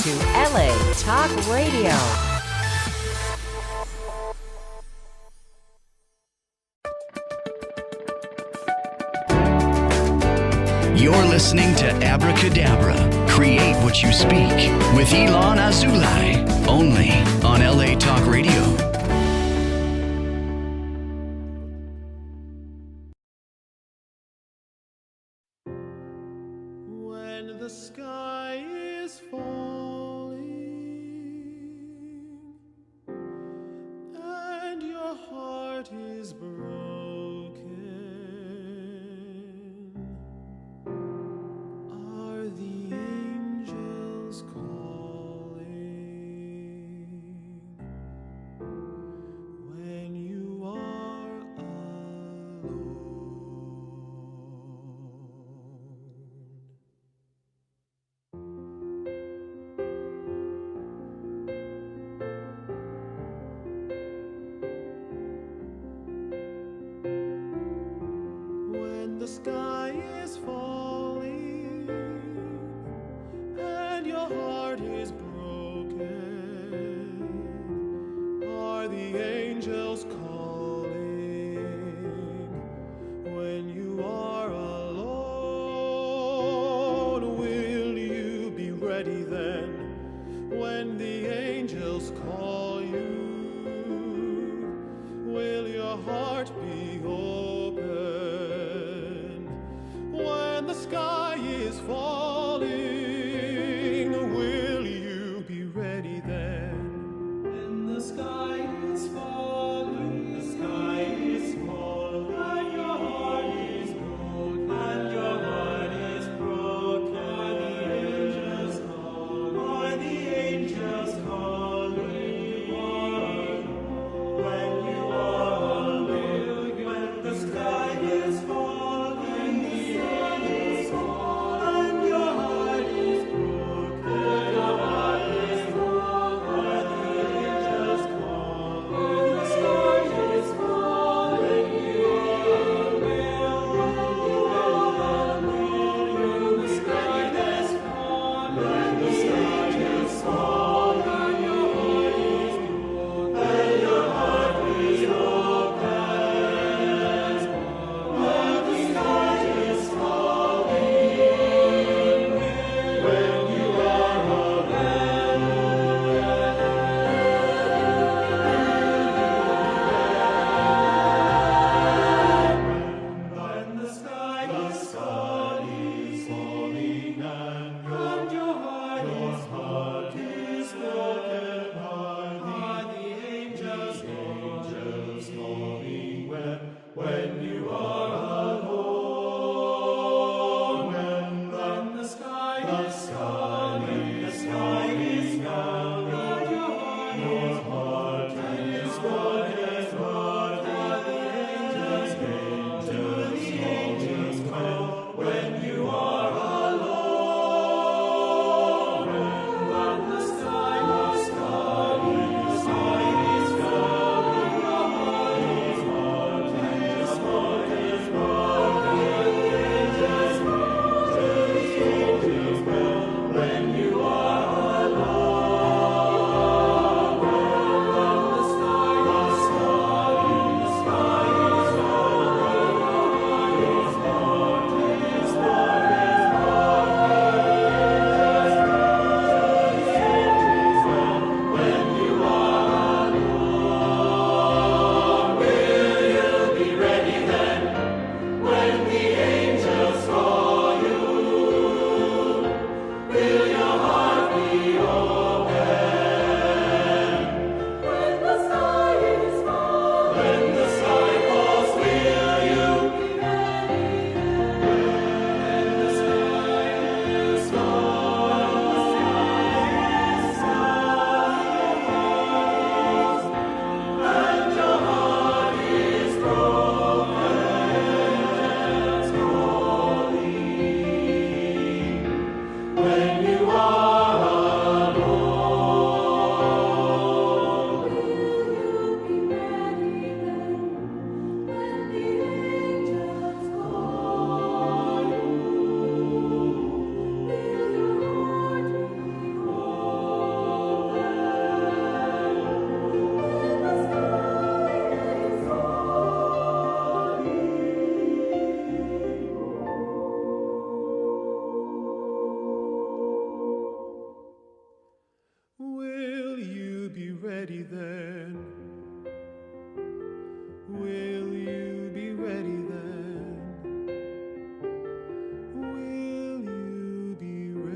to LA Talk Radio. You're listening to Abracadabra, Create What You Speak, with iLan Azoulai, only on LA Talk Radio. When the sky is falling and your heart is broken, are the angels calling? When you are alone, when the sky is falling and your heart is broken, are the angels calling? When you are alone, will you be ready then? When the angels call you, will your heart be open? When the sky is falling, will you be ready then? When the sky is falling, the sky is falling, and your heart is broken, and your heart is broken, are the angels calling? Are the angels calling? When you are alone, when the sky is falling, the angels call, and your heart is broken, your heart is broken, are the angels calling? When the sky is falling, you are alone, when the sky is falling, when the sky is falling, your heart is broken, and your heart is broken. When the sky is falling, when you are alone, when the sky is falling, and your heart is ready then? Will you be ready then? Will you be ready?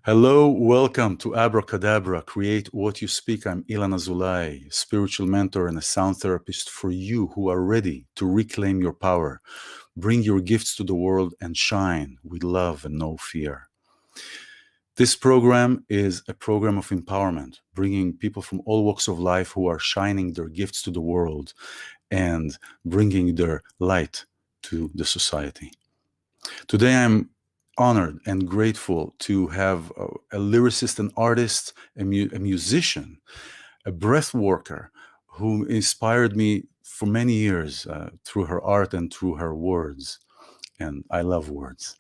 Hello, welcome to Abracadabra, Create What You Speak. I'm iLan Azoulai, spiritual mentor and a sound therapist for you who are ready to reclaim your power, bring your gifts to the world and shine with love and no fear. This program is a program of empowerment, bringing people from all walks of life who are shining their gifts to the world and bringing their light to the society. Today, I'm honored and grateful to have a lyricist, an artist, a musician, a breath worker who inspired me for many years through her art and through her words. And I love words.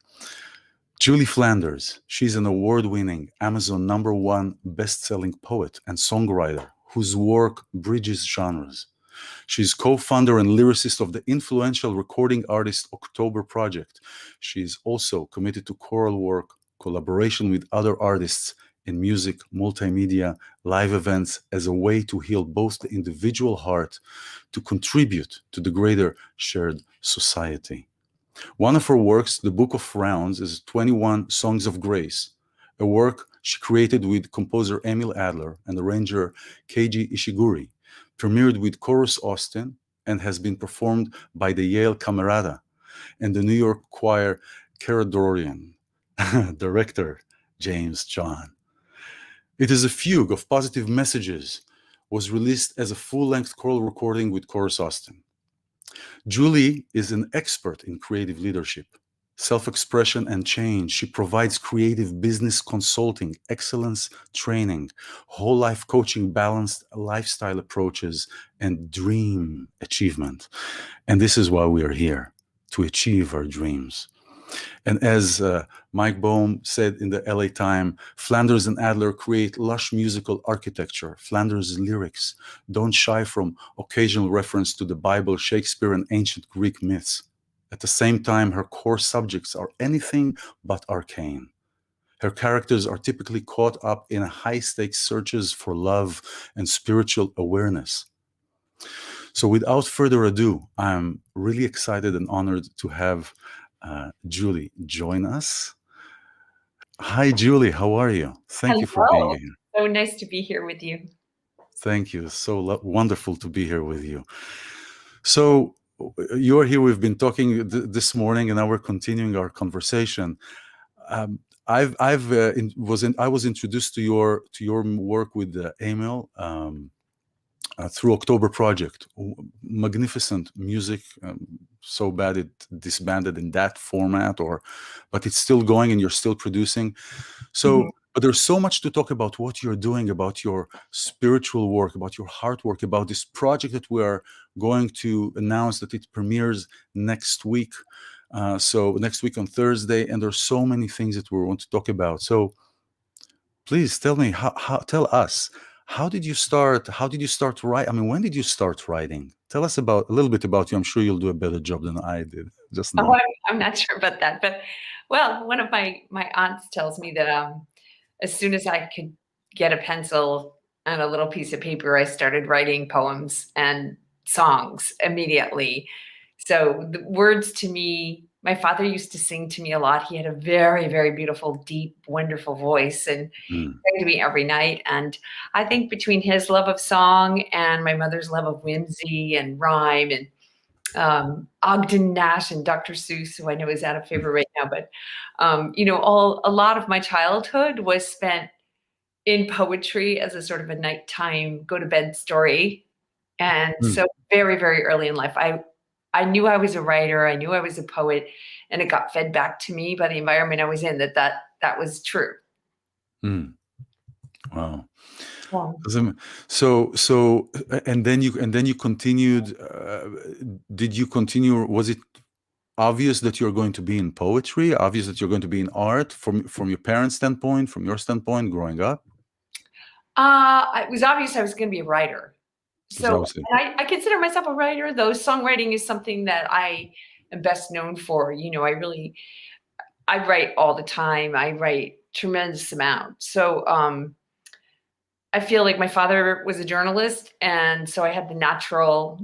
Julie Flanders, she's an award-winning Amazon #1 best-selling poet and songwriter whose work bridges genres. She's co-founder and lyricist of the influential recording artist October Project. She's also committed to choral work, collaboration with other artists in music, multimedia, live events as a way to heal both the individual heart to contribute to the greater shared society. One of her works, The Book of Rounds, is 21 Songs of Grace, a work she created with composer Emil Adler and arranger Keiji Ishiguri, premiered with Chorus Austin, and has been performed by the Yale Camerata and the New York choir Caradorian, director James John. It is a fugue of positive messages, was released as a full-length choral recording with Chorus Austin. Julie is an expert in creative leadership, self-expression, and change. She provides creative business consulting, excellence training, whole life coaching, balanced lifestyle approaches, and dream achievement. And this is why we are here, to achieve our dreams. And as Mike Bohm said in the LA Times, Flanders and Adler create lush musical architecture. Flanders' lyrics don't shy from occasional reference to the Bible, Shakespeare, and ancient Greek myths. At the same time, her core subjects are anything but arcane. Her characters are typically caught up in high-stakes searches for love and spiritual awareness. So without further ado, I'm really excited and honored to have Julie join us. Hi, Julie. How are you? Thank you for being here. So nice to be here with you. Thank you. So wonderful to be here with you. So you're here. We've been talking this morning, and now we're continuing our conversation. I was introduced to your work with Emil through October Project. Magnificent music. So bad it disbanded in that format, but it's still going and you're still producing. So, but there's so much to talk about what you're doing, about your spiritual work, about your heart work, about this project that we are going to announce that it premieres next week. So next week on Thursday, and there's so many things that we want to talk about. So please tell me, tell us, how did you start? How did you start writing? I mean, when did you start writing? Tell us a little bit about you. I'm sure you'll do a better job than I did just now. Oh, I'm not sure about that, but well, one of my aunts tells me that as soon as I could get a pencil and a little piece of paper, I started writing poems and songs immediately. So the words to me, my father used to sing to me a lot. He had a very, very beautiful, deep, wonderful voice and Mm. sang to me every night. And I think between his love of song and my mother's love of whimsy and rhyme and Ogden Nash and Dr. Seuss, who I know is out of favor right now, but a lot of my childhood was spent in poetry as a sort of a nighttime go to bed story. And Mm. so very, very early in life, I knew I was a writer. I knew I was a poet, and it got fed back to me by the environment I was in that was true. Mm. Wow. Yeah. So and then you continued. Did you continue? Was it obvious that you're going to be in poetry? Obvious that you're going to be in art from your parents' standpoint, from your standpoint, growing up? It was obvious I was going to be a writer. Was So obviously. and I consider myself a writer, though songwriting is something that I am best known for. I write all the time. I write tremendous amount. So I feel like my father was a journalist, and so I had the natural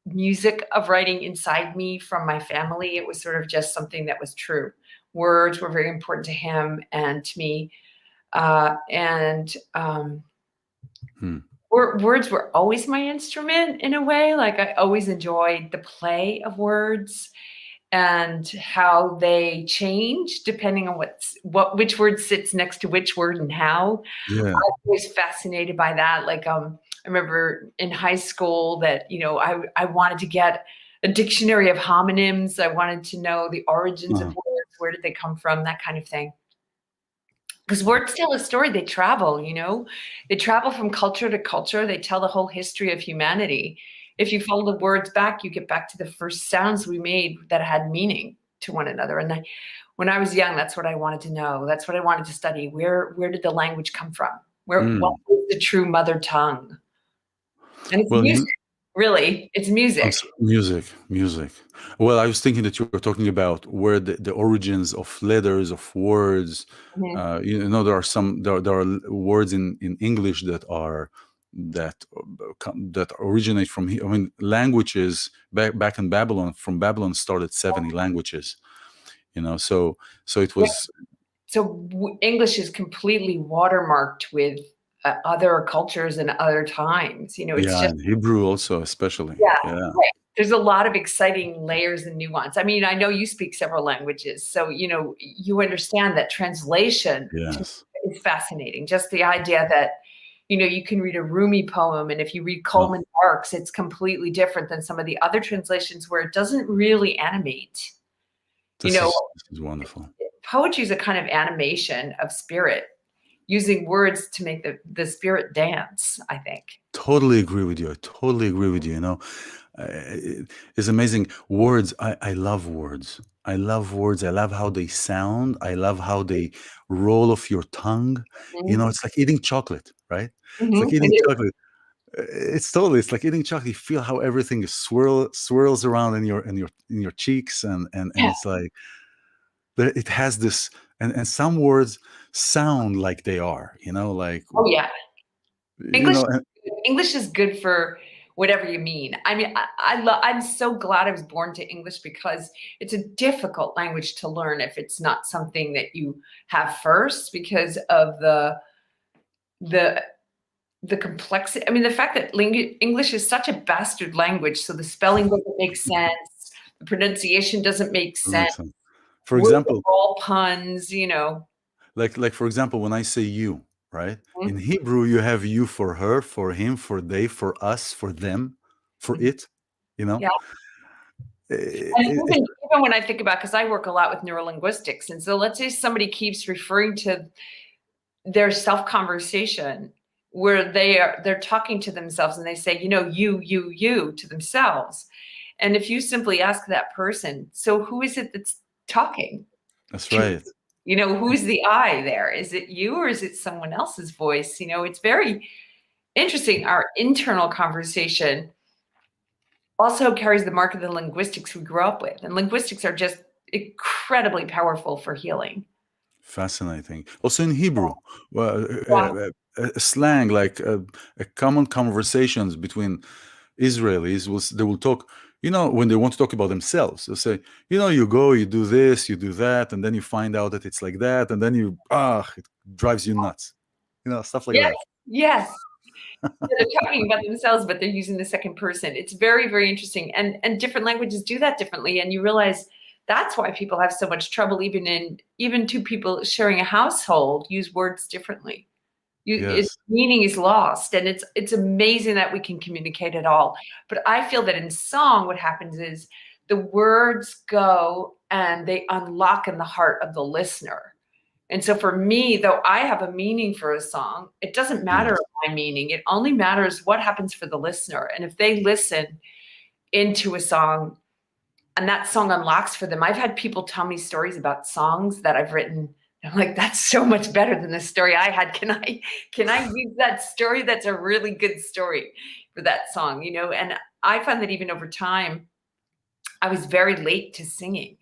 music of writing inside me from my family. It was sort of just something that was true. Words were very important to him and to me. And Hmm. Words were always my instrument in a way. Like I always enjoyed the play of words and how they change depending on which word sits next to which word and how. Yeah. I was fascinated by that. Like I remember in high school that I wanted to get a dictionary of homonyms. I wanted to know the origins of Uh-huh. words. Where did they come from? That kind of thing. Because words tell a story. They travel, they travel from culture to culture. They tell the whole history of humanity. If you follow the words back, you get back to the first sounds we made that had meaning to one another. And when I was young, that's what I wanted to know. That's what I wanted to study. Where did the language come from? What Mm. is the true mother tongue? And it's Well, music, really. It's music. music. Well, I was thinking that you were talking about where the origins of letters, of words. Mhm. There are there are words in English that originate from here. I mean, languages back in Babylon. From Babylon started 70 languages. So it Yeah. was. So English is completely watermarked with other cultures and other times. It's Yeah, just and Hebrew also, especially. yeah, Yeah. right. There's a lot of exciting layers and nuance. I mean, I know you speak several languages, so you understand that translation Yes. is fascinating. Just the idea that you can read a Rumi poem, and if you read Oh, Coleman Barks, it's completely different than some of the other translations where it doesn't really animate. You this know, is wonderful. Poetry is a kind of animation of spirit, using words to make the spirit dance, I think. Totally agree with you. I totally agree with you. It's amazing. Words. I love words. I love words. I love how they sound. I love how they roll off your tongue. Mhm. It's like eating chocolate, right? It's like Mhm. eating chocolate. It's like eating chocolate. You feel how everything is swirls around in your cheeks, and Yeah. it's like it has this. And some words sound like they are. Like Oh, yeah. you English know. And, English is good for whatever you mean. I mean, I'm so glad I was born to English because it's a difficult language to learn if it's not something that you have first because of the the complexity. I mean, the fact that English is such a bastard language, so the spelling doesn't make sense, the pronunciation doesn't make That sense. makes sense. For Words are example, all puns. like for example, when I say you, right? In Mhm. Hebrew, you have you for her, for him, for they, for us, for them, for Mhm. it. You know, Yeah. Eh, And it- even when I think about, because I work a lot with neurolinguistics, and so let's say somebody keeps referring to their self-conversation where they're talking to themselves and they say, you to themselves. And if you simply ask that person, so who is it that's talking that's to? right. Who's the I there? Is it you or is it someone else's voice? It's very interesting. Our internal conversation also carries the mark of the linguistics we grew up with. And linguistics are just incredibly powerful for healing. Fascinating. Also in Hebrew, Yeah. slang, like a common conversations between Israelis, they will talk, when they want to talk about themselves, they'll say, you go, you do this, you do that, and then you find out that it's like that, and then it drives you nuts. Stuff like Yes. that. Yes. They're talking about themselves, but they're using the second person. It's very, very interesting. And different languages do that differently. And you realize that's why people have so much trouble, even two people sharing a household use words differently. Its Yes. meaning is lost. And it's amazing that we can communicate at all. But I feel that in song, what happens is the words go and they unlock in the heart of the listener. And so for me, though I have a meaning for a song, it doesn't matter Yes. my meaning. It only matters what happens for the listener. And if they listen into a song and that song unlocks for them, I've had people tell me stories about songs that I've written. I'm like, that's so much better than the story I had. Can I use that story? That's a really good story for that song, And I find that even over time, I was very late to singing.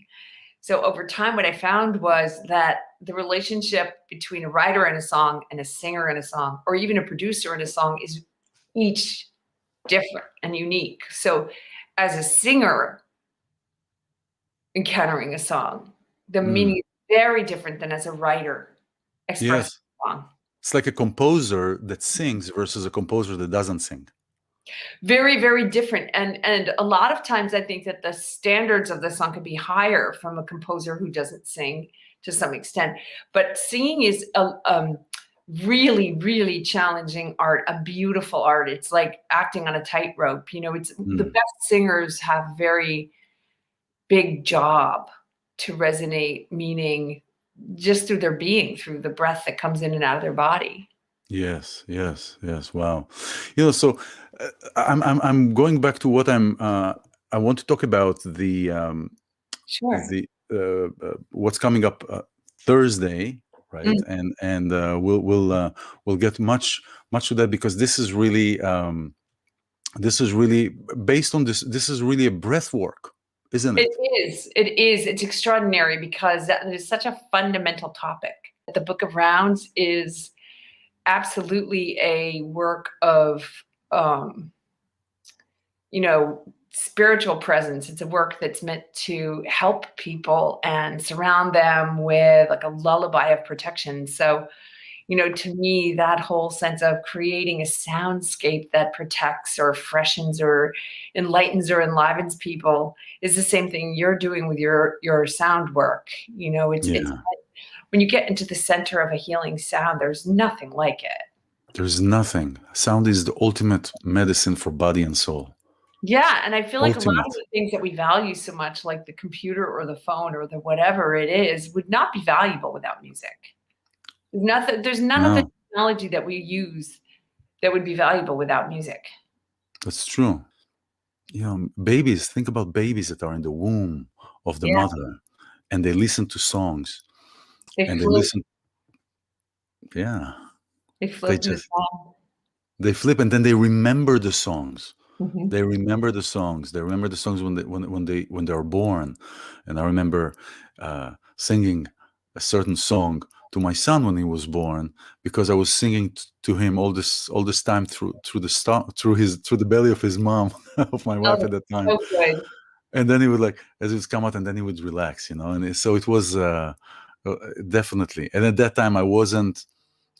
So over time, what I found was that the relationship between a writer in a song and a singer in a song, or even a producer in a song, is each different and unique. So as a singer encountering a song, the meaning is very different than as a writer expressing Yes. a song. It's like a composer that sings versus a composer that doesn't sing. Very, very different. And a lot of times I think that the standards of the song could be higher from a composer who doesn't sing to some extent. But singing is a really, really challenging art, a beautiful art. It's like acting on a tightrope. It's the best singers have very big job to resonate meaning just through their being, through the breath that comes in and out of their body. Yes. Wow. So I'm going back to what I want to talk about Sure. what's coming up Thursday, right? And we'll get much to that, because this is really based on this. This is really a breath work, isn't it? It is. It's extraordinary because that is such a fundamental topic. The Book of Rounds is absolutely a work of, spiritual presence. It's a work that's meant to help people and surround them with like a lullaby of protection. So, to me, that whole sense of creating a soundscape that protects or freshens or enlightens or enlivens people is the same thing you're doing with your sound work. It's when you get into the center of a healing sound, there's nothing like it. There's nothing. Sound is the ultimate medicine for body and soul. Yeah, and I feel like a lot Ultimate. of the things that we value so much, like the computer or the phone or the whatever it is, would not be valuable without music. There's none of the technology that we use that would be valuable without music. That's true. Babies, think about babies that are in the womb of the mother, and they listen to songs. They listen. Yeah. They flip the song. They flip, and then they remember the songs. Mm-hmm. They remember the songs. They remember the songs when they are born. And I remember singing a certain song to my son when he was born, because I was singing to him all this time through the belly of his mom, of my wife at that time. So good. And then he would, as it would come out, and then he would relax, And so it was definitely. And at that time, I wasn't.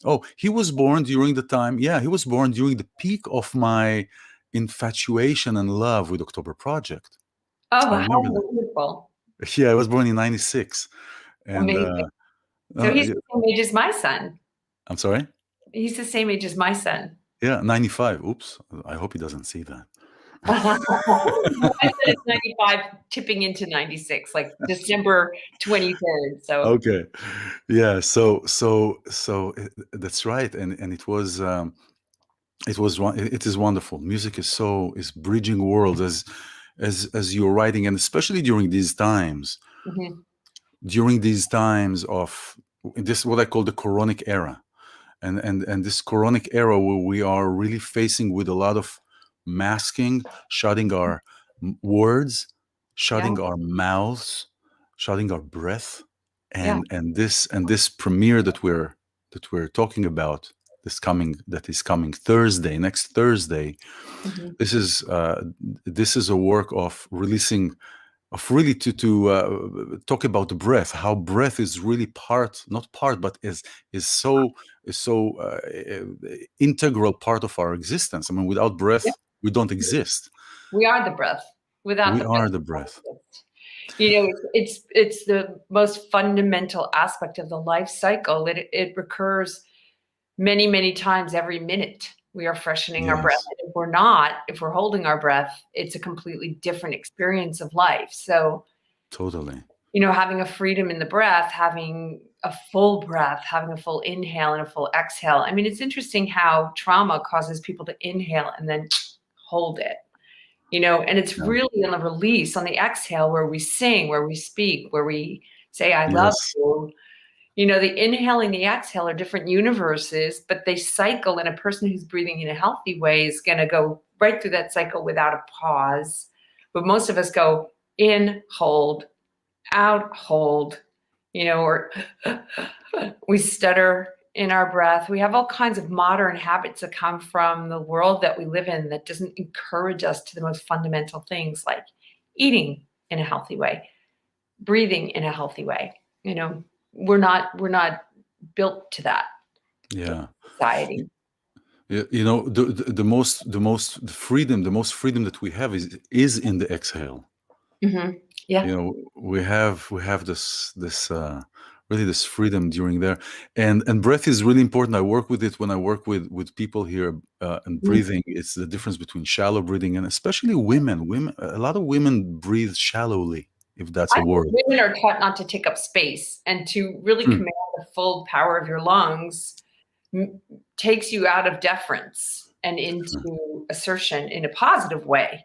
Oh, he was born during the time. Yeah, he was born during the peak of my infatuation and love with October Project. Oh, how wonderful. Yeah, I was born in 96. And, amazing. So he's the same age as my son. I'm sorry? He's the same age as my son. Yeah, 95. Oops. I hope he doesn't see that. I said it's 95 tipping into 96, like December 23rd. So okay. Yeah, so that's right. And it is wonderful. Music is bridging worlds as you're writing, and especially during these times. Mm-hmm. During these times of this, what I call the Quranic era, and this Quranic era where we are really facing with a lot of masking, shutting our words, shutting our mouths, shutting our breath, Yeah. And this premiere that we're talking about, that is coming Thursday, next Thursday. Mhm. This is a work of releasing, of really to talk about the breath, how breath is really not part, but is so integral part of our existence. I mean, without Yeah. breath, we don't exist. We are the breath. Without We the breath, are the we don't breath. exist. You know, it's the most fundamental aspect of the life cycle. It recurs many, many times every minute. We are freshening our breath. Yes, And if we're not, if we're holding our breath, it's a completely different experience of life. So, totally. you know, having a freedom in the breath, having a full breath, having a full inhale and a full exhale. I mean, it's interesting how trauma causes people to inhale and then hold it, you know, and it's Yeah. really on the release, on the exhale, where we sing, where we speak, where we say, I love Yes. you. You know, the inhale and the exhale are different universes, but they cycle, and a person who's breathing in a healthy way is going to go right through that cycle without a pause. But most of us go in, hold, out, hold, you know, or we stutter in our breath. We have all kinds of modern habits that come from the world that we live in that doesn't encourage us to the most fundamental things like eating in a healthy way, breathing in a healthy way. You know, we're not built to that Yeah. society. You know, the most freedom that we have is in the exhale. Yeah. You know, we have this really this freedom during there, and breath is really important. I work with it when I work with people here, and Mhm. breathing. It's the difference between shallow breathing and especially women. A lot of women breathe shallowly, if that's I a think word. women are taught not to take up space and to really Hmm. command the full power of your lungs takes you out of deference and into assertion in a positive way.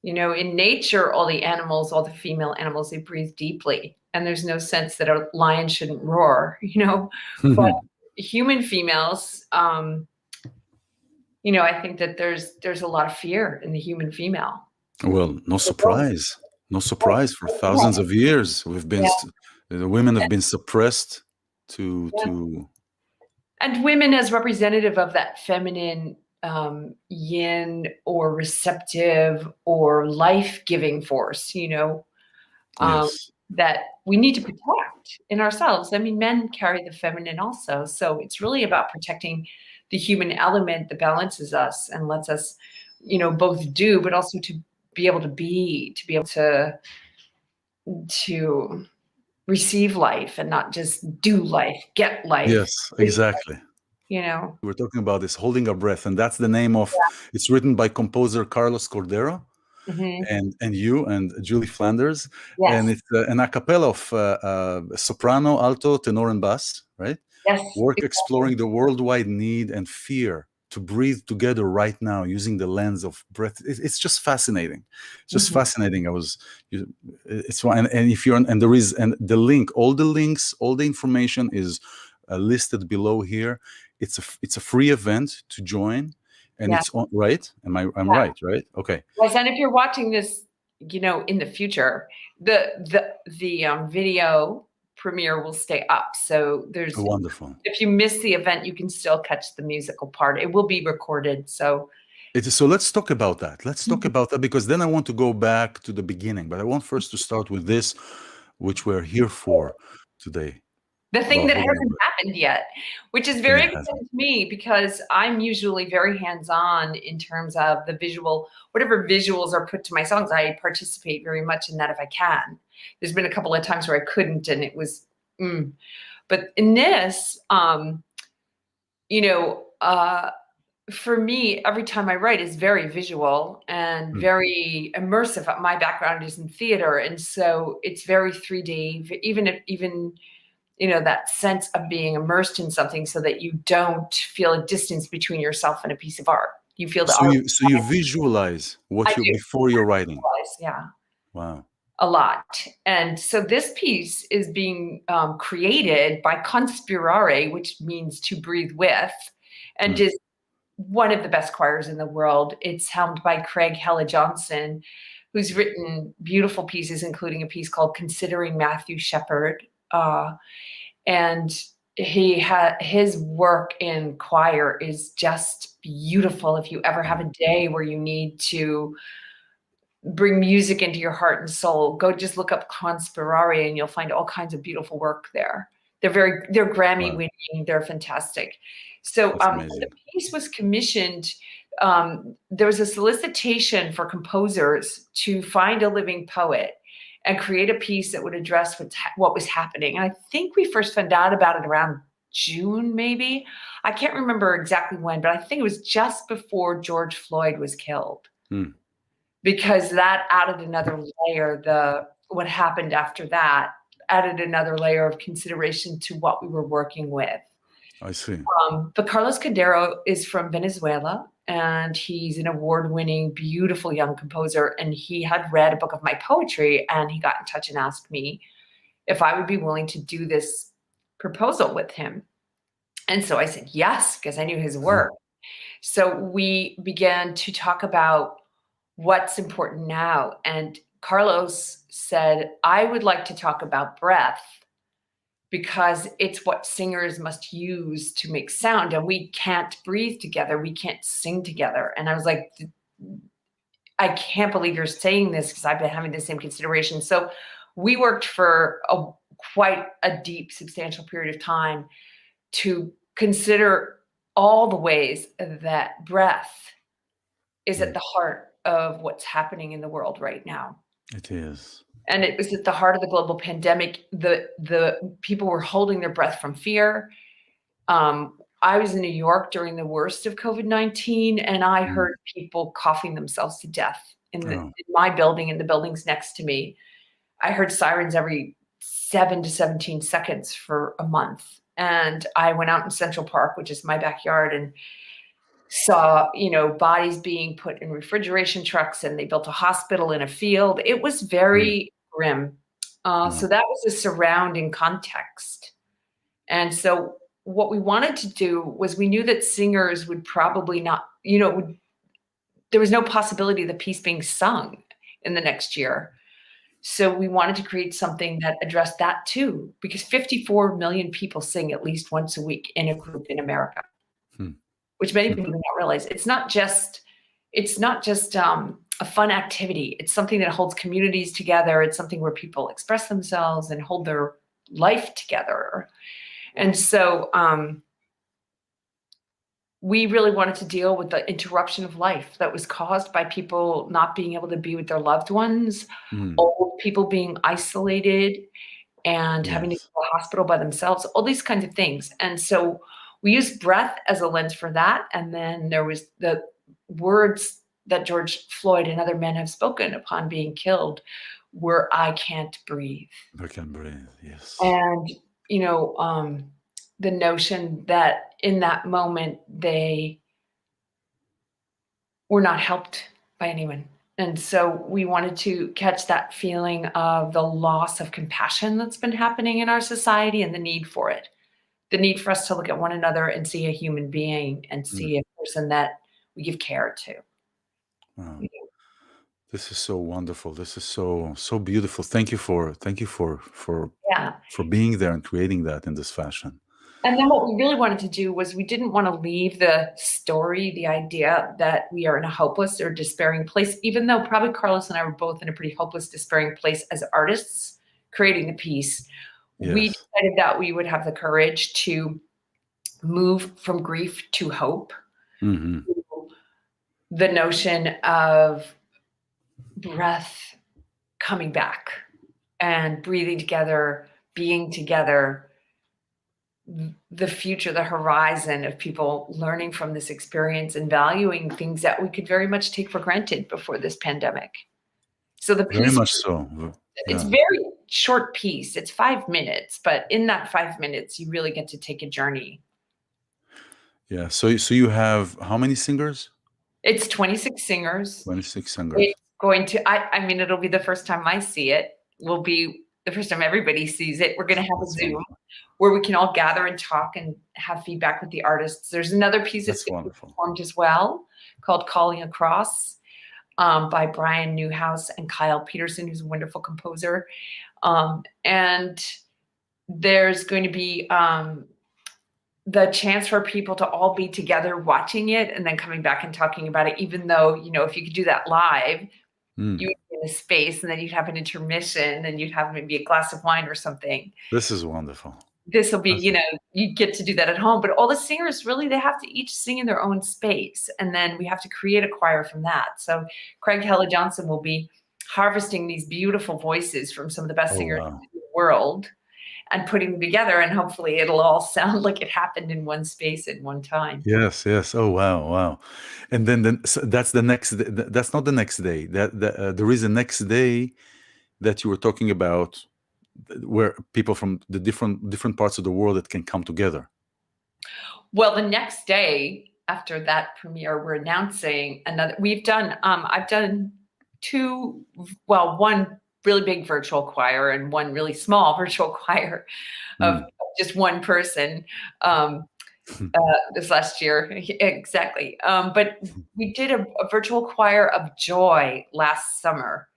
You know, in nature, all the animals, all the female animals, they breathe deeply. And there's no sense that a lion shouldn't roar, you know. But human females, you know, I think that there's a lot of fear in the human female. Well, no surprise. No surprise. For thousands of years, Yeah, the women have been suppressed to yeah. to And women as representative of that feminine yin or receptive or life-giving force, you know, yes. that we need to protect in ourselves. I mean, men carry the feminine also. So it's really about protecting the human element that balances us and lets us, you know, both do, but also to be able to be, to be able to receive life and not just do life, get life, Yes, exactly. you know. We're talking about this holding our breath, and that's the name of. It's written by composer Carlos Cordero, Mhm. and you and Julie Flanders, and Yes, it's an a cappella of soprano, alto, tenor, and bass. Right? yes, Work exactly. exploring the worldwide need and fear to breathe together right now using the lens of breath. It's just fascinating. It's just Mhm. fascinating. It's one, and if you're, and there is, and the link, all the links, all the information is listed below here. It's a free event to join, and Yeah. it's on, right. I'm Yeah. right, right? Okay. Yes, and if you're watching this, you know, in the future, the video premiere will stay up. So there's Wonderful. if you miss the event, you can still catch the musical part. It will be recorded. So So let's talk about that. Let's talk Mhm. about that because then I want to go back to the beginning, but I want first to start with this, which we're here for today, The thing about that holding our hasn't breath. happened yet, which is And very it hasn't. exciting to me because I'm usually very hands-on in terms of the visual, whatever visuals are put to my songs, I participate very much in that if I can. There's been a couple of times where I couldn't and it was, but in this, you know, for me, every time I write is very visual and Mm. very immersive. My background is in theater, and so it's very 3D. Even you know that sense of being immersed in something, so that you don't feel a distance between yourself and a piece of art. You feel the So art. you visualize I what you do, before you're writing. yeah, Wow. a lot. And so this piece is being created by Conspirare, which means to breathe with, and Mm. is one of the best choirs in the world. It's helmed by Craig Hella Johnson, who's written beautiful pieces, including a piece called Considering Matthew Shepard, And his work in choir is just beautiful. If you ever have a day where you need to bring music into your heart and soul, go just look up Conspirare and you'll find all kinds of beautiful work there. They're Grammy winning. They're fantastic. So the piece was commissioned. There was a solicitation for composers to find a living poet and create a piece that would address what was happening. And I think we first found out about it around June, maybe. I can't remember exactly when, but I think it was just before George Floyd was killed. Because that added another layer. What happened after that added another layer of consideration to what we were working with. I see. But Carlos Cordero is from Venezuela, and he's an award-winning, beautiful young composer. And he had read a book of my poetry, and he got in touch and asked me if I would be willing to do this proposal with him. And so I said yes, because I knew his work. So we began to talk about what's important now. And Carlos said, I would like to talk about breath, because it's what singers must use to make sound, and we can't breathe together. We can't sing together. And I was like, I can't believe you're saying this, because I've been having the same consideration. So we worked for quite a deep, substantial period of time to consider all the ways that breath is at the heart of what's happening in the world right now. It is. And it was at the heart of the global pandemic. The people were holding their breath from fear. I was in New York during the worst of COVID-19, and I heard people coughing themselves to death in my building and the buildings next to me. I heard sirens every 7 to 17 seconds for a month. And I went out in Central Park, which is my backyard, and saw, bodies being put in refrigeration trucks, and they built a hospital in a field. It was very grim. So that was the surrounding context. And so what we wanted to do was, we knew that singers would probably not, there was no possibility of the piece being sung in the next year. So we wanted to create something that addressed that too, because 54 million people sing at least once a week in a group in America. Which many people do not realize. It's not just a fun activity. It's something that holds communities together. It's something where people express themselves and hold their life together. And so we really wanted to deal with the interruption of life that was caused by people not being able to be with their loved ones, old people being isolated and having to go to the hospital by themselves, all these kinds of things. And so we used breath as a lens for that. And then there was the words that George Floyd and other men have spoken upon being killed were, I can't breathe. I can't breathe, yes. And, the notion that in that moment, they were not helped by anyone. And so we wanted to catch that feeling of the loss of compassion that's been happening in our society, and the need for it. The need for us to look at one another and see a human being and see a person that we give care to. Wow. This is so wonderful. This is so beautiful. Thank you for being there and creating that in this fashion. And then what we really wanted to do was, we didn't want to leave the story, the idea that we are in a hopeless or despairing place, even though probably Carlos and I were both in a pretty hopeless, despairing place as artists creating the piece. Yes. We decided that we would have the courage to move from grief to hope. The notion of breath coming back and breathing together, being together, the future, the horizon of people learning from this experience and valuing things that we could very much take for granted before this pandemic. So the piece, very much so. It's very short piece. It's 5 minutes, but in that 5 minutes, you really get to take a journey. Yeah. So you have how many singers? It's 26 singers. 26 singers. It's going to, I mean, it'll be the first time I see it. Will be the first time everybody sees it. We're going to have a Zoom where we can all gather and talk and have feedback with the artists. There's another piece that's performed as well called Calling Across by Brian Newhouse and Kyle Peterson, who's a wonderful composer. And there's going to be the chance for people to all be together watching it and then coming back and talking about it, even though, if you could do that live, you would be in a space and then you'd have an intermission and you'd have maybe a glass of wine or something. This is wonderful. This will be, you get to do that at home, but all the singers really, they have to each sing in their own space. And then we have to create a choir from that. So Craig Hella Johnson will be harvesting these beautiful voices from some of the best singers in the world and putting them together. And hopefully it'll all sound like it happened in one space at one time. Yes. Oh, wow. And then so that's the next, that's not the next day. There is a next day that you were talking about, where people from the different parts of the world that can come together. Well, the next day after that premiere, we're announcing another. We've done. I've done one really big virtual choir and one really small virtual choir of just one person this last year. Exactly. But we did a virtual choir of joy last summer.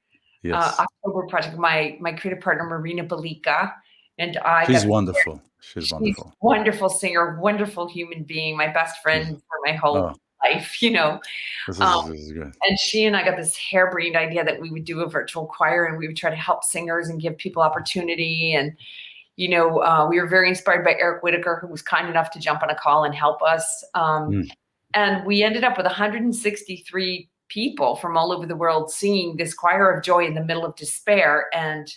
Yes. October project. My creative partner Marina Belika and I. She's wonderful. She's wonderful. Wonderful singer, wonderful human being. My best friend for my whole life. This is good. And she and I got this harebrained idea that we would do a virtual choir and we would try to help singers and give people opportunity. And we were very inspired by Eric Whitaker, who was kind enough to jump on a call and help us. And we ended up with 163 people from all over the world singing this choir of joy in the middle of despair. And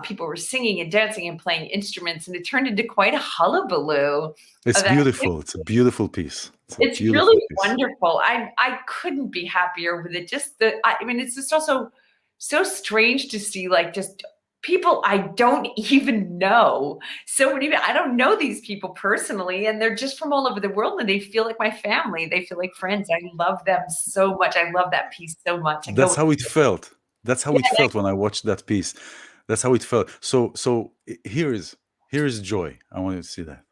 people were singing and dancing and playing instruments, and it turned into quite a hullabaloo. It's beautiful. It's a beautiful piece. It's really wonderful. I couldn't be happier with it. It's just also so strange to see just people I don't even know. I don't know these people personally, and they're just from all over the world, and they feel like my family. They feel like friends. I love them so much. I love that piece so much. That's how it felt. That's how it felt when I watched that piece. That's how it felt. So here is joy. I want you to see that.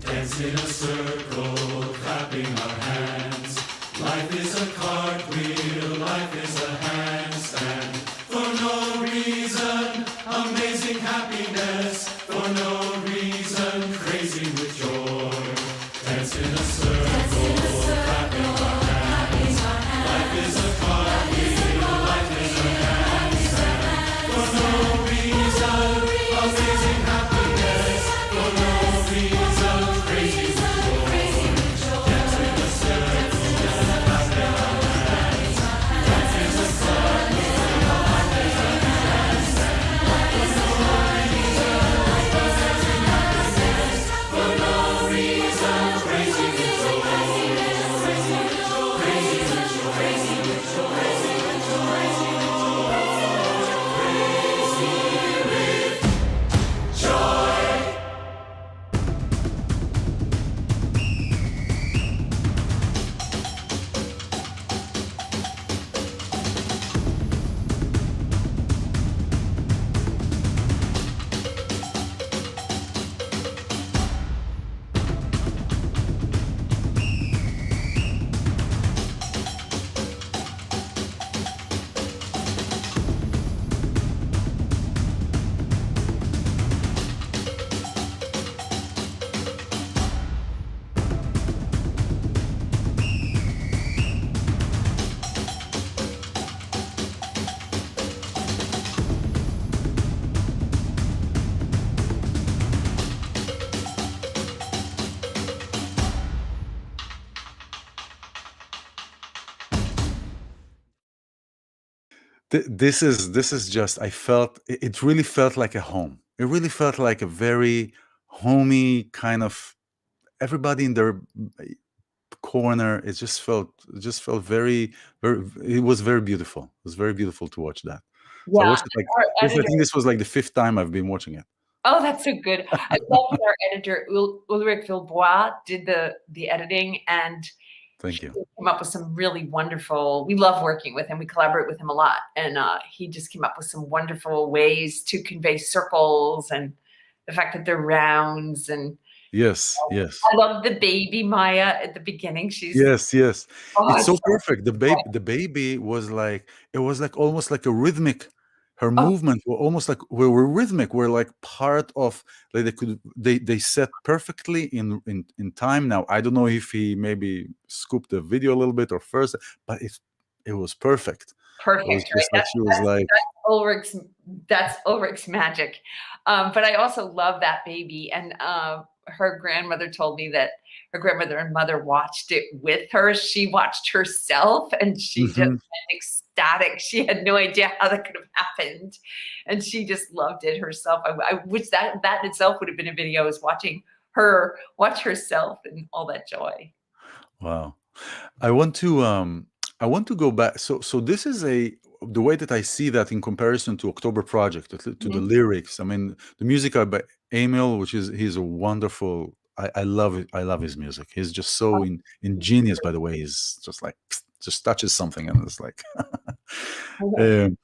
Dance in a circle, clapping our hands. Life is a cartwheel, life is a handstand. For no reason, amazing happiness. For no reason, crazy with joy. Dance in a circle, clapping our hands. Life is a cartwheel, life is a handstand. For no reason, amazing happiness. For no reason, crazy with joy. This is just, I felt it really felt like a home. It really felt like a very homey kind of, everybody in their corner. It just felt very, very, it was very beautiful. It was very beautiful to watch that. So I Yeah, watched it like our I editor. think this was like the fifth time I've been watching it. Oh, that's so good. I love that our editor, Ulrich Villebois, did the editing, and Thank he you. came up with some really wonderful. We love working with him. We collaborate with him a lot, and he just came up with some wonderful ways to convey circles and the fact that they're rounds. And Yes, yes. I love the baby Maya at the beginning. She's Yes, yes. oh, It's it's so so perfect. The baby was like, it was like almost like a rhythmic. Her oh, movement were almost like were rhythmic. Were like part of, like they set perfectly in time. Now I don't know if he maybe scooped the video a little bit or first, but it was perfect. It was perfect, right? just like she was like, Ulrich's that's Ulrich's magic. But I also love that baby. And her grandmother told me that her grandmother and mother watched it with her. She watched herself and she just mhm. went ecstatic. She had no idea how that could have happened. And she just loved it herself. I wish that in itself would have been a video, is watching her watch herself and all that joy. Wow. I want to go back. So this is the way that I see that in comparison to October Project, to the Mhm. lyrics. I mean, the music by Emil, he's a wonderful. I love it. I love his music. He's just so ingenious. By the way, he's just like just touches something and it's like. um,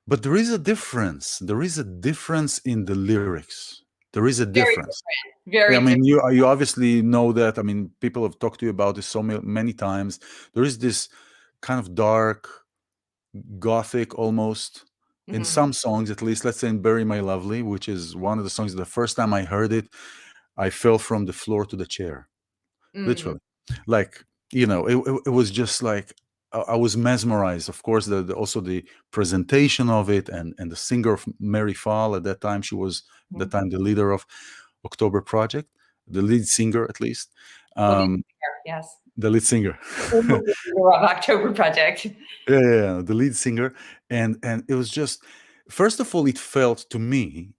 but there is a difference. There is a difference in the lyrics. There is a Very difference. different. Yeah, Very I different. mean, you obviously know that. I mean, people have talked to you about this so many times. There is this kind of dark, gothic almost in Mhm. some songs, at least. Let's say in "Bury My Lovely," which is one of the songs. The first time I heard it, I fell from the floor to the chair, Mm. literally. Like, it was just like I was mesmerized. Of course, also the presentation of it, and the singer of Mary Fall at that time. She was at that Mhm. time the leader of October Project, the lead singer at least. The lead Um, singer, yes. the lead singer. The lead singer of October Project. Yeah, the lead singer. And it was just, first of all, it felt to me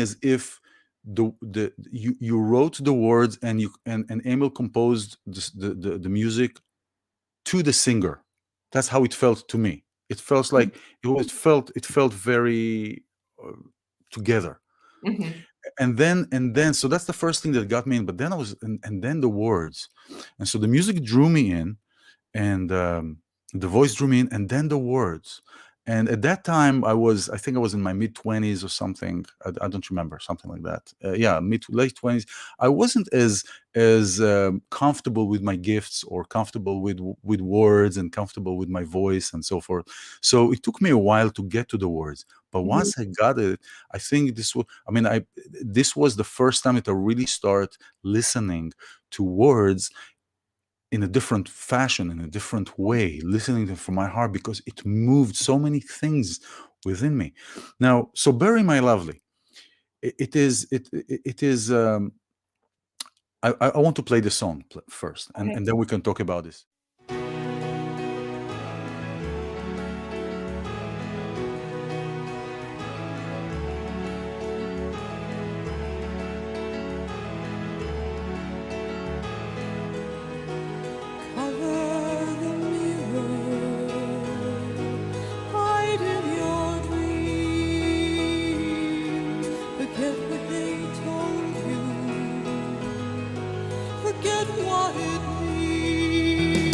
as if you wrote the words, and Emil composed the music to the singer. That's how it felt to me. It felt like it felt very uh, together. Mhm. And then so that's the first thing that got me in. But then and then the words, and so the music drew me in, and the voice drew me in, and then the words. And at that time, I think I was in my mid-20s or something. I don't remember, something like that. Yeah, mid to late 20s. I wasn't as comfortable with my gifts, or comfortable with words, and comfortable with my voice and so forth. So it took me a while to get to the words. But Mhm. once I got it, I think this was the first time that I really start listening to words in a different fashion, in a different way, listening to it from my heart, because it moved so many things within me. Now, so "Bury My Lovely," it is. I want to play the song first, and, Okay. and then we can talk about this. Cover the mirror, hide in your dreams. Forget what they told you. Forget what it means.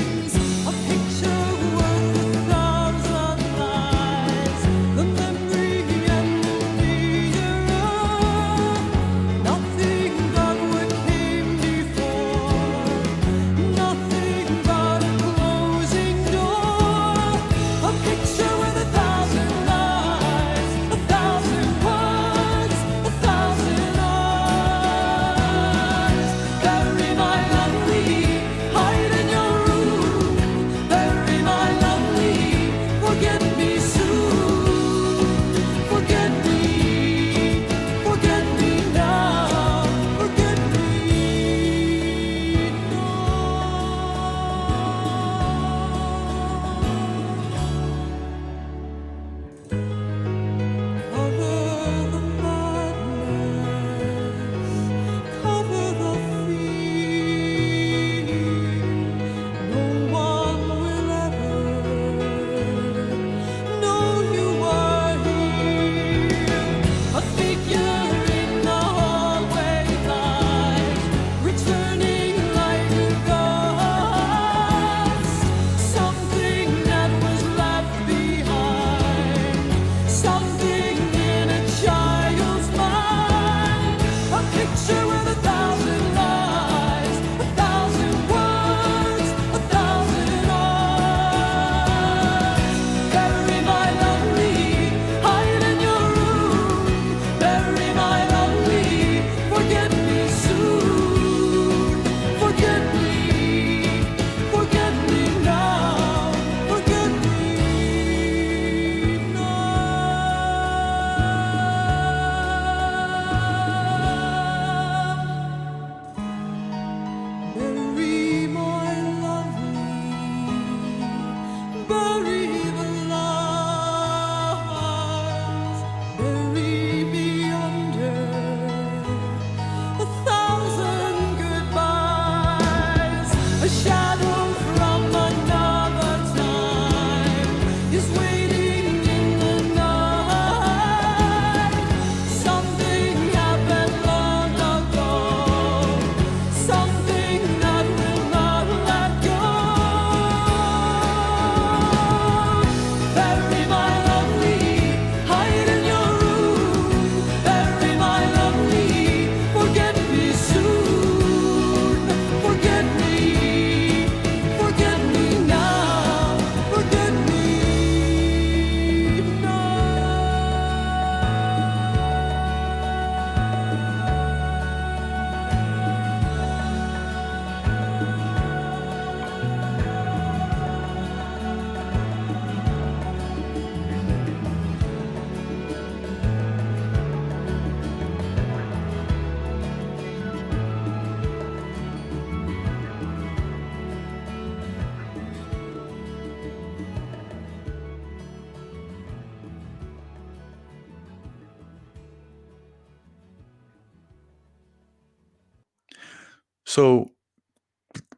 So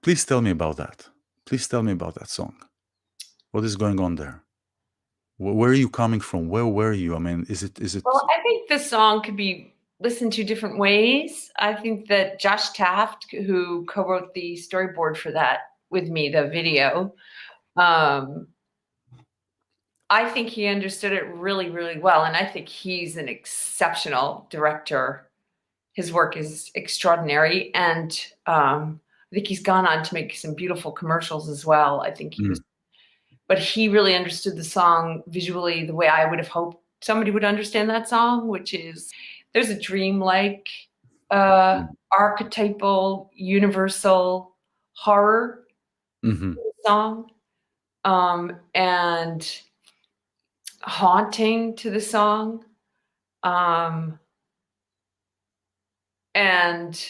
please tell me about that. Please tell me about that song. What is going on there? Where are you coming from? Where were you? I mean, is it? Well, I think the song could be listened to different ways. I think that Josh Taft, who co-wrote the storyboard for that with me, the video, I think he understood it really, really well. And I think he's an exceptional director. His work is extraordinary. And I think he's gone on to make some beautiful commercials as well. I think but he really understood the song visually the way I would have hoped somebody would understand that song, which is there's a dreamlike, archetypal, universal horror song, and haunting to the song. And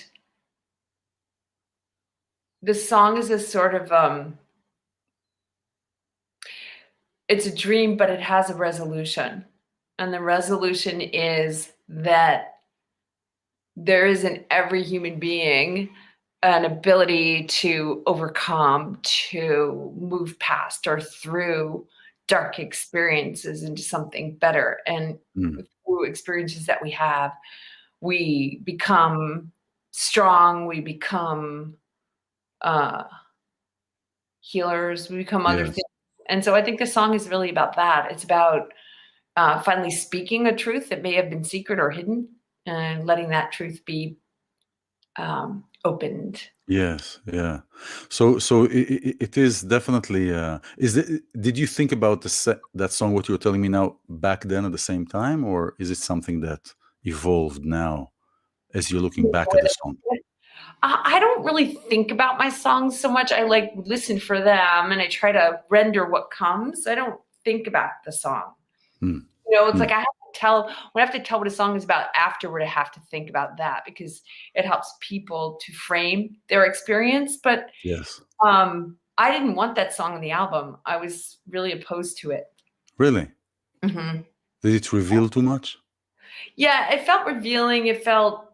the song is a sort of, it's a dream, but it has a resolution. And the resolution is that there is in every human being an ability to overcome, to move past or through dark experiences into something better. And through experiences that we have, we become strong, we become healers, we become other things. And so I think the song is really about that. It's about finally speaking a truth that may have been secret or hidden and letting that truth be opened. Yes, yeah. So it is definitely. Did you think about that song? What you're telling me now back then at the same time, or is it something that evolved now as you're looking back at the song? I don't really think about my songs so much. I like listen for them and I try to render what comes. I don't think about the song. You know, it's like I have to tell, when I have to tell what a song is about afterward, I have to think about that because it helps people to frame their experience. But yes, I didn't want that song on the album. I was really opposed to it. Really? Mm-hmm. Did it reveal too much? Yeah, it felt revealing. It felt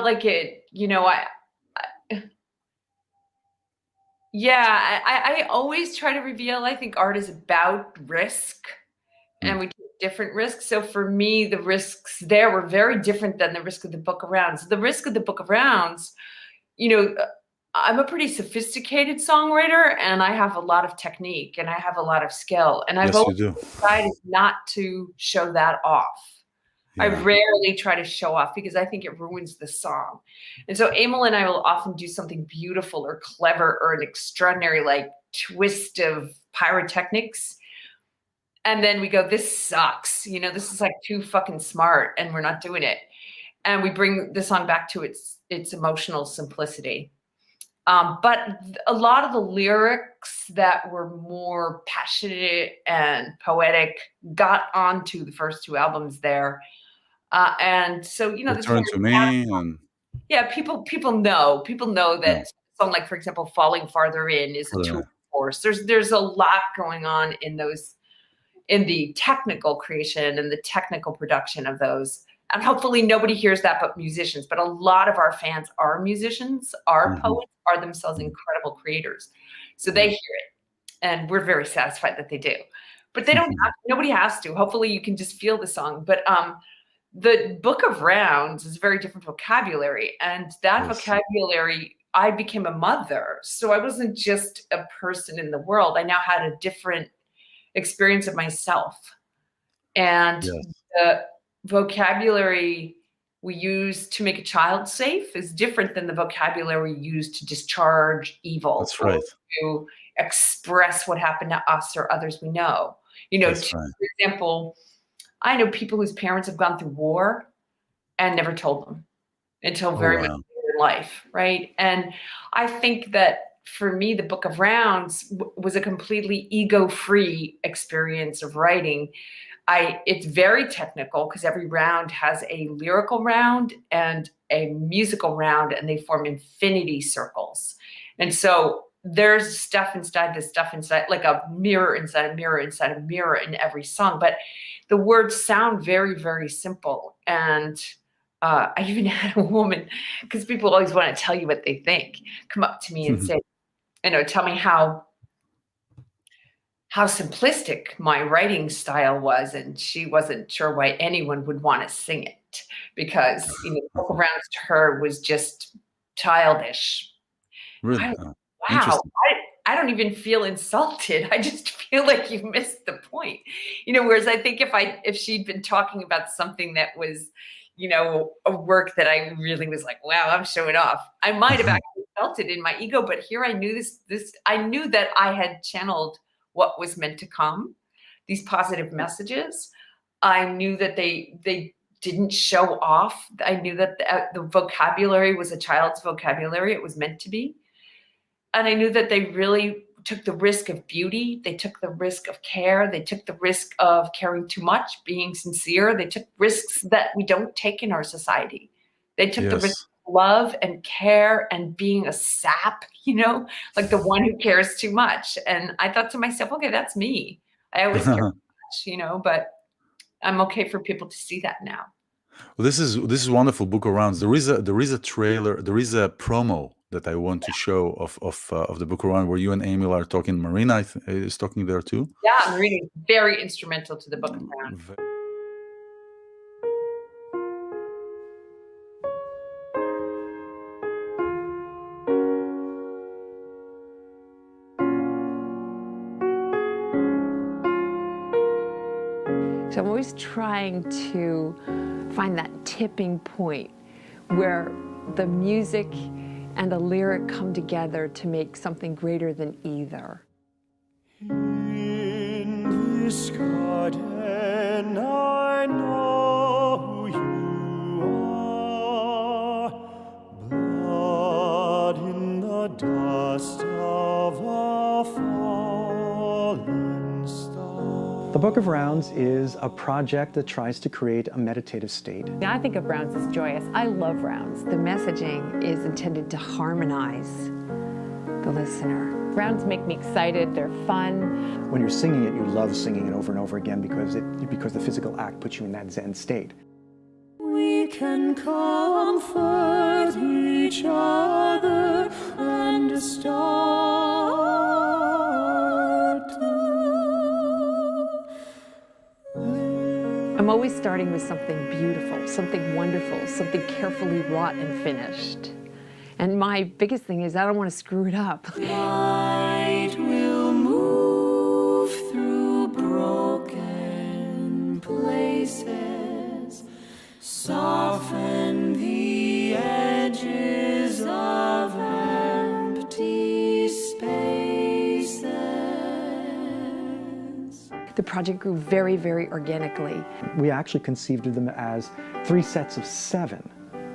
like it, you know, I always try to reveal, I think art is about risk and we take different risks. So for me, the risks there were very different than the risk of the Book of Rounds. The risk of the Book of Rounds, you know, I'm a pretty sophisticated songwriter and I have a lot of technique and I have a lot of skill. And I've always decided not to show that off. Yeah. I rarely try to show off because I think it ruins the song. And so Emil and I will often do something beautiful or clever or an extraordinary like twist of pyrotechnics. And then we go, this sucks. You know, this is like too fucking smart and we're not doing it. And we bring the song back to its emotional simplicity. But a lot of the lyrics that were more passionate and poetic got onto the first two albums there. And so, you know, Return to Me and yeah, people know that song, like for example, Falling Farther In is a tour de force. There's a lot going on in those, in the technical creation and the technical production of those. And hopefully nobody hears that but musicians. But a lot of our fans are musicians, are poets, are themselves incredible creators. So they hear it. And we're very satisfied that they do. But they don't have, nobody has to. Hopefully you can just feel the song. But the Book of Rounds is a very different vocabulary. And that vocabulary, I became a mother. So I wasn't just a person in the world. I now had a different experience of myself. And the vocabulary we use to make a child safe is different than the vocabulary we use to discharge evil. That's right. To express what happened to us or others we know. You know, for example, I know people whose parents have gone through war and never told them until very much later in life, right? And I think that for me, the Book of Rounds was a completely ego-free experience of writing. It's very technical because every round has a lyrical round and a musical round, and they form infinity circles. And so there's stuff inside this stuff inside, like a mirror inside a mirror inside a mirror in every song. But the words sound very, very simple. And I even had a woman, because people always want to tell you what they think, come up to me and say, tell me how simplistic my writing style was, and she wasn't sure why anyone would want to sing it, because Book of Rounds to her was just childish. Really? Wow, Interesting. I don't even feel insulted. I just feel like you missed the point. Whereas I think if she'd been talking about something that was, a work that I really was like, wow, I'm showing off, I might have actually felt it in my ego. But here I knew I knew that I had channeled what was meant to come, these positive messages. I knew that they didn't show off. I knew that the vocabulary was a child's vocabulary. It was meant to be. And I knew that they really took the risk of beauty. They took the risk of care. They took the risk of caring too much, being sincere. They took risks that we don't take in our society. They took the risk of love and care and being a sap, like the one who cares too much. And I thought to myself, okay, that's me. I always care too much, but I'm okay for people to see that now. Well, this is wonderful, Book of Rounds. There is a trailer, there is a promo that I want to show of the Book of Rounds where you and Emil are talking. Marina is talking there too. Yeah, Marina is very instrumental to the Book of Rounds. So I'm always trying to find that tipping point where the music and the lyric come together to make something greater than either. In this garden I know who you are, blood in the dust of a fallen star. The Book of Rounds is a project that tries to create a meditative state. I think of rounds as joyous. I love rounds. The messaging is intended to harmonize the listener. Rounds make me excited, they're fun. When you're singing it, you love singing it over and over again because the physical act puts you in that Zen state. We can comfort each other and start to live. I'm always starting with something beautiful, something wonderful, something carefully wrought and finished. And my biggest thing is I don't want to screw it up. Light will move through broken places, soften the edges of empty spaces. The project grew very, very organically. We actually conceived of them as 3 sets of 7.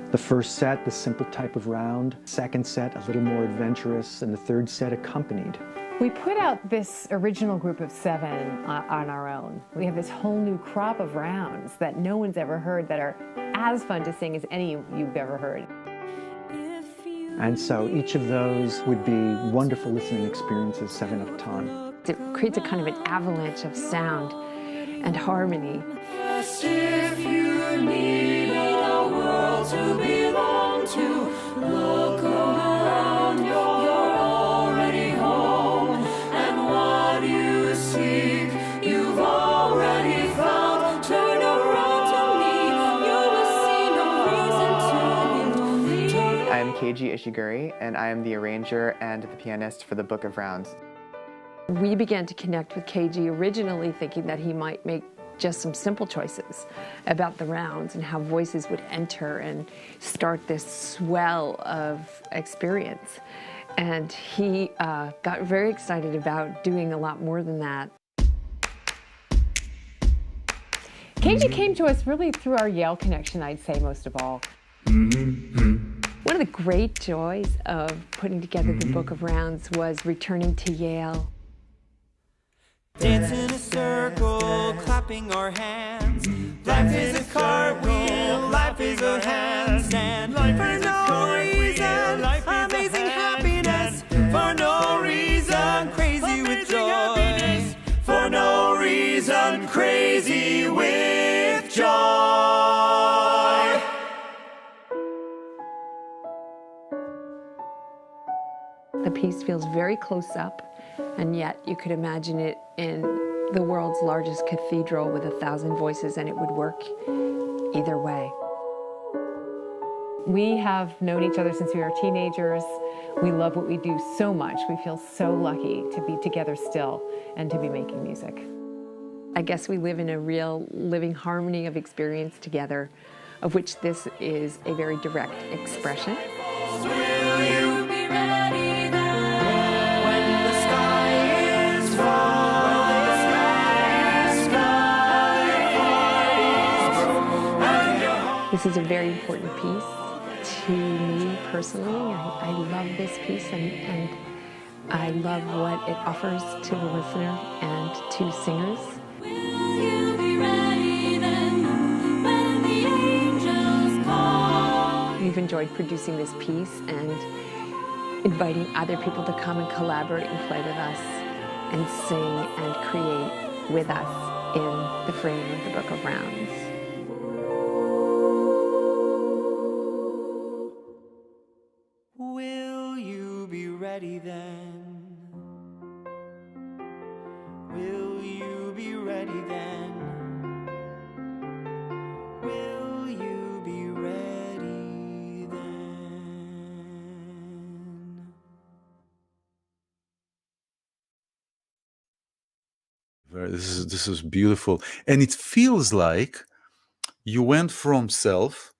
The first set, the simple type of round. Second set, a little more adventurous. And the third set, accompanied. We put out this original group of 7 on our own. We have this whole new crop of rounds that no one's ever heard that are as fun to sing as any you've ever heard. And so each of those would be wonderful listening experiences, 7 at a time. It creates a kind of an avalanche of sound and harmony. Just if you need a world to belong to, look around, you're already home. And what you seek, you've already found. Turn around to me, you will see no reason to leave. I am Keiji Ishiguri, and I am the arranger and the pianist for the Book of Rounds. We began to connect with Keiji originally thinking that he might make just some simple choices about the rounds and how voices would enter and start this swell of experience. And he got very excited about doing a lot more than that. Keiji came to us really through our Yale connection, I'd say, most of all. One of the great joys of putting together the Book of Rounds was returning to Yale. Dance in a circle, clapping our hands. Life is a cartwheel, life is a handstand. For no reason, amazing happiness. For no reason, crazy with joy. For no reason, crazy with joy. The piece feels very close up, and yet you could imagine it in the world's largest cathedral with 1,000 voices, and it would work either way. We have known each other since we were teenagers. We love what we do so much. We feel so lucky to be together still and to be making music. I guess we live in a real living harmony of experience together, of which this is a very direct expression. Will you be ready then? When the sky is falling, This is a very important piece to me personally. I love this piece, and I love what it offers to the listener and to singers. will you be ready then? When the angels call. We've enjoyed producing this piece and inviting other people to come and collaborate and play with us and sing and create with us in the frame of the Book of Rounds. Will you be ready then? Will you be ready then? Will you be ready then? This is beautiful, and it feels like you went from self,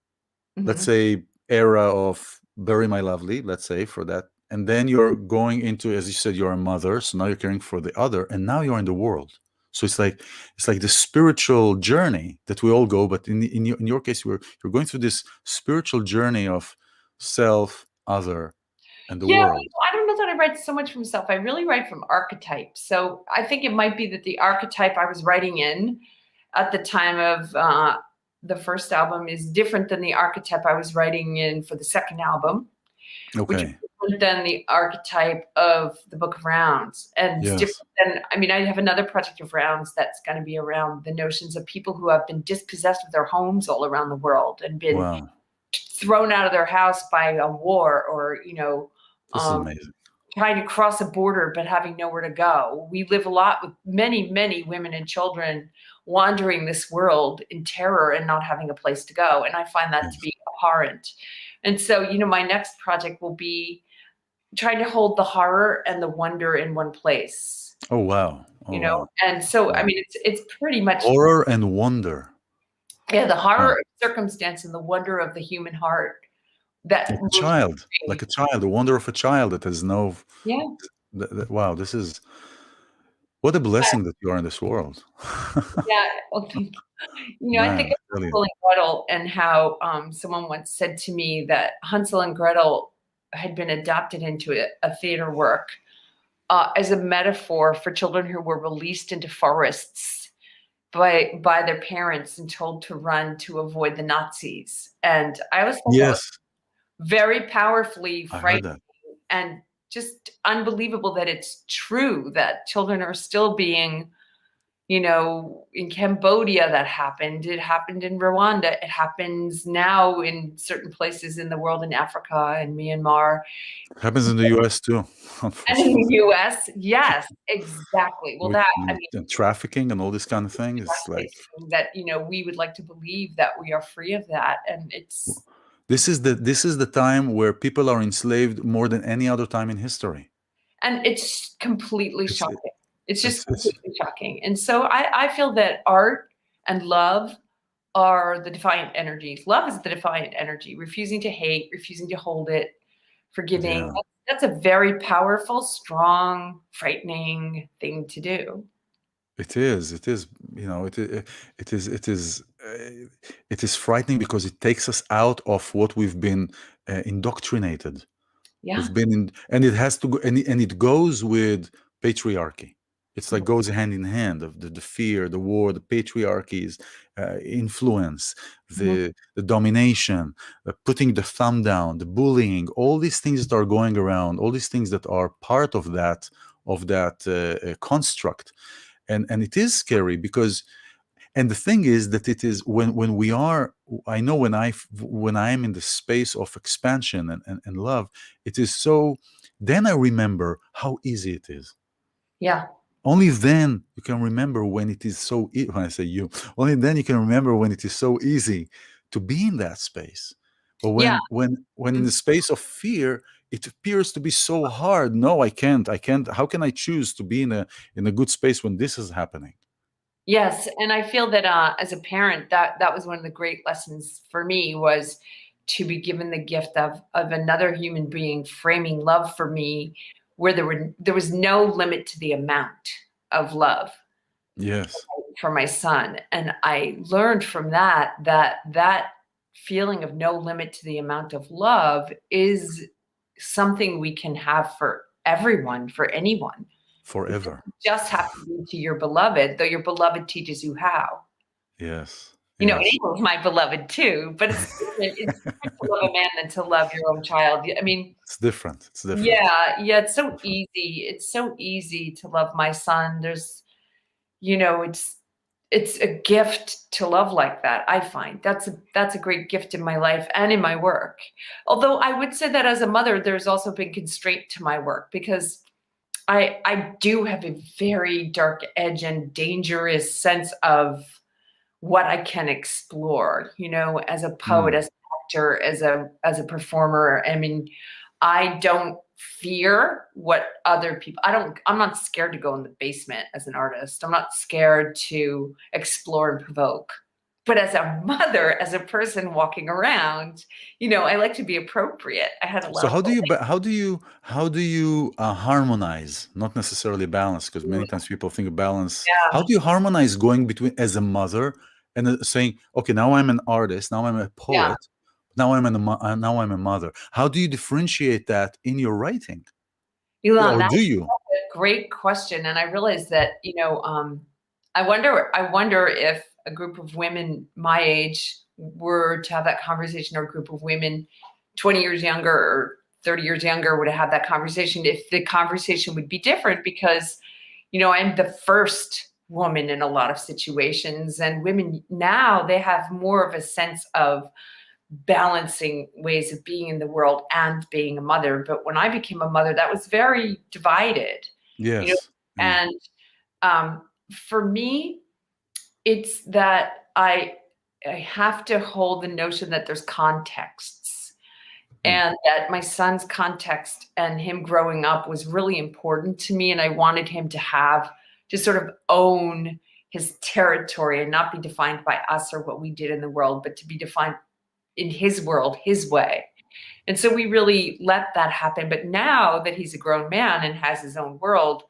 let's say, era of Bury My Lovely, let's say, for that, and then you're going into, as you said, you're a mother, so now you're caring for the other, and now you're in the world. So it's like the spiritual journey that we all go, but in your case, you're going through this spiritual journey of self, other, and the world. I don't know that I write so much from self. I really write from archetypes. So I think it might be that the archetype I was writing in at the time of the first album is different than the archetype I was writing in for the second album, which is different than the archetype of the Book of Rounds. And it's different than, I mean, I have another project of Rounds that's going to be around the notions of people who have been dispossessed of their homes all around the world and been thrown out of their house by a war, or, you know, this is amazing. Trying to cross a border but having nowhere to go. We live a lot with many, many women and children wandering this world in terror and not having a place to go. And I find that to be abhorrent. And so, you know, my next project will be trying to hold the horror and the wonder in one place. Oh, wow. You know, and so, I mean, it's pretty much horror and wonder. Yeah, the horror of circumstance and the wonder of the human heart. That like a child, the wonder of a child that has no. Wow, this is what a blessing that you are in this world. Well, thank you. You know, I think of Hansel and Gretel, and how someone once said to me that Hansel and Gretel had been adapted into a theater work as a metaphor for children who were released into forests by their parents and told to run to avoid the Nazis. And I was very powerfully frightening and just unbelievable that it's true that children are still being, you know, in Cambodia that happened. It happened in Rwanda. It happens now in certain places in the world, in Africa and Myanmar. It happens in the US too. And in the US, yes, exactly. Well, that, I mean, and trafficking and all this kind of thing is like that, you know, we would like to believe that we are free of that. And it's this is the time where people are enslaved more than any other time in history. And it's completely shocking. It's just completely shocking. And so I feel that art and love are the defiant energies. Love is the defiant energy, refusing to hate, refusing to hold it, forgiving. Yeah. That's a very powerful, strong, frightening thing to do. It is, you know, it is frightening because it takes us out of what we've been indoctrinated. Yeah. We've been in, and it has to go, and it goes with patriarchy. It's like goes hand in hand of the fear, the war, the patriarchy's influence, the domination, putting the thumb down, the bullying, all these things that are going around, all these things that are part of that construct. And it is scary because, And the thing is that it is when we are, I know when I'm in the space of expansion and love, it is so, then I remember how easy it is. Yeah. Only then you can remember when it is so, when I say you, only then you can remember when it is so easy to be in that space. But when in the space of fear, it appears to be so hard. No, I can't. How can I choose to be in a good space when this is happening? Yes, and I feel that as a parent, that was one of the great lessons for me, was to be given the gift of another human being framing love for me, where there was no limit to the amount of love. Yes. For my son, and I learned from that feeling of no limit to the amount of love is something we can have for everyone, for anyone. Forever. You just have to be to your beloved, though your beloved teaches you how. Yes. You know, Angel's my beloved too, but it's different to love a man than to love your own child. I mean, it's different. Yeah, it's so easy. It's so easy to love my son. There's, it's a gift to love like that. I find that's a great gift in my life and in my work. Although I would say that as a mother, there's also been constraint to my work, because I do have a very dark edge and dangerous sense of what I can explore, as a poet, as an actor, as a performer. I mean, I don't fear what other people, I'm not scared to go in the basement as an artist. I'm not scared to explore and provoke. But as a mother, as a person walking around, I like to be appropriate. I had a lot. So how do you harmonize, not necessarily balance, because many times people think of balance. Yeah. How do you harmonize going between as a mother and saying, okay, now I'm an artist, now I'm a poet, now I'm a mother. How do you differentiate that in your writing? Ilan, or do you? That's a great question, and I realize that I wonder if a group of women my age were to have that conversation, or a group of women 20 years younger or 30 years younger were to have that conversation, if the conversation would be different, because, I'm the first woman in a lot of situations, and women now, they have more of a sense of balancing ways of being in the world and being a mother. But when I became a mother, that was very divided. Yes. And for me, it's that I have to hold the notion that there's contexts, and that my son's context and him growing up was really important to me. And I wanted him to sort of own his territory and not be defined by us or what we did in the world, but to be defined in his world, his way. And so we really let that happen. But now that he's a grown man and has his own world,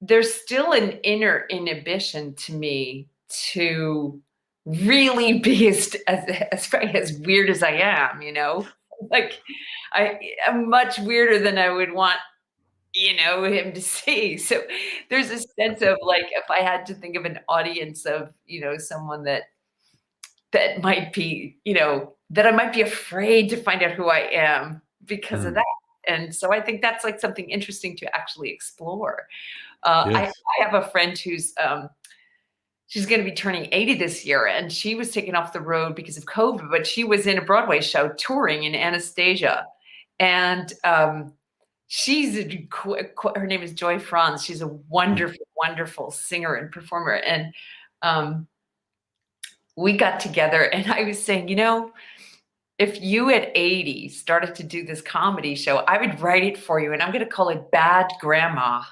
there's still an inner inhibition to me to really be as weird as I am, like I'm much weirder than I would want, him to see. So there's a sense of, like, if I had to think of an audience of, someone that might be, that I might be afraid to find out who I am because of that. And so I think that's like something interesting to actually explore. I have a friend who's, she's going to be turning 80 this year, and she was taken off the road because of COVID, but she was in a Broadway show touring in Anastasia. And her name is Joy Franz. She's a wonderful, wonderful singer and performer. And we got together, and I was saying, if you at 80 started to do this comedy show, I would write it for you, and I'm going to call it Bad Grandma.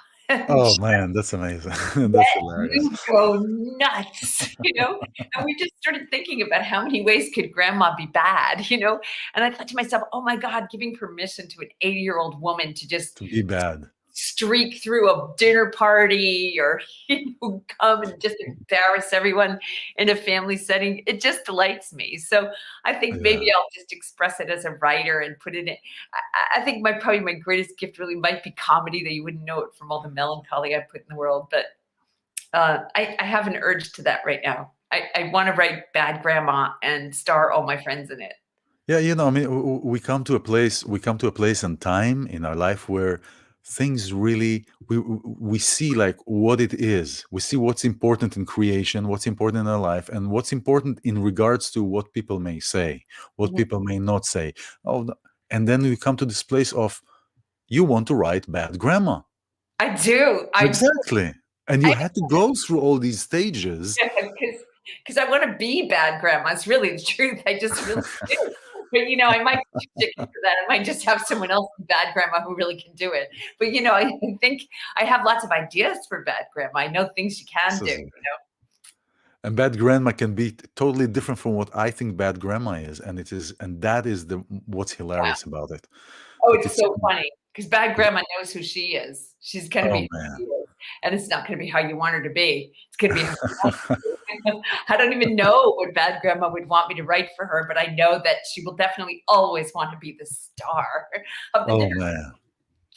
Oh man, that's amazing. That's hilarious. You go nuts, and we just started thinking about how many ways could grandma be bad, and I thought to myself, oh my God, giving permission to an 80-year-old woman to be bad, streak through a dinner party, or come and just embarrass everyone in a family setting, it just delights me. So I think maybe I'll just express it as a writer and put it in. I think probably my greatest gift really might be comedy, that you wouldn't know it from all the melancholy I put in the world. But I have an urge to that right now. I want to write Bad Grandma and star all my friends in it. Yeah, I mean, we come to a place and time in our life where things really, we see like what it is. We see what's important in creation, what's important in our life, and what's important in regards to what people may say, what people may not say. And then we come to this place of, you want to write Bad Grandma. I do. Exactly. And you had to go through all these stages. Because I want to be Bad Grandma. It's really the truth. I just really do. But, you know, I might be chicken for that. I might just have someone else be Bad Grandma who really can do it. But, you know, I think I have lots of ideas for Bad Grandma. I know things you can do, you know. And Bad Grandma can be totally different from what I think Bad Grandma is. And that is what's hilarious about it. Oh, it's so funny. Because Bad Grandma knows who she is. She's going to be who she is. And it's not going to be how you want her to be. It's going to be how you want her to be. I don't even know what Bad Grandma would want me to write for her, but I know that she will definitely always want to be the star of the dinner. Man.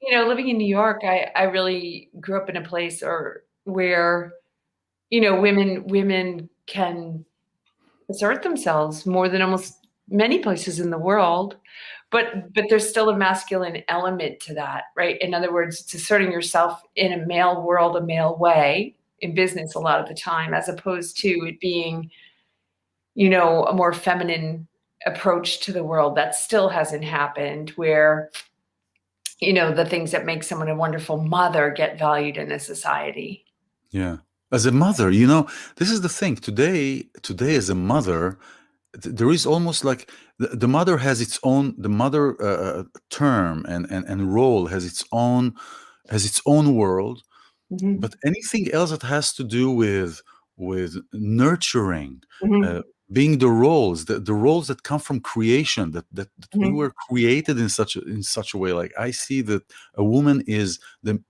You know, living in New York, I really grew up in a place where, you know, women can assert themselves more than almost many places in the world. But there's still a masculine element to that, right? In other words, it's asserting yourself in a male world, a male way, in business a lot of the time, as opposed to it being, you know, a more feminine approach to the world. That still hasn't happened, where, you know, the things that make someone a wonderful mother get valued in a society. Yeah. As a mother, you know, this is the thing. Today as a mother, there is almost like the mother has its own, the mother term and role has its own world. But anything else that has to do with nurturing, being the roles that come from creation, that we were created in such a way. Like, I see that a woman is the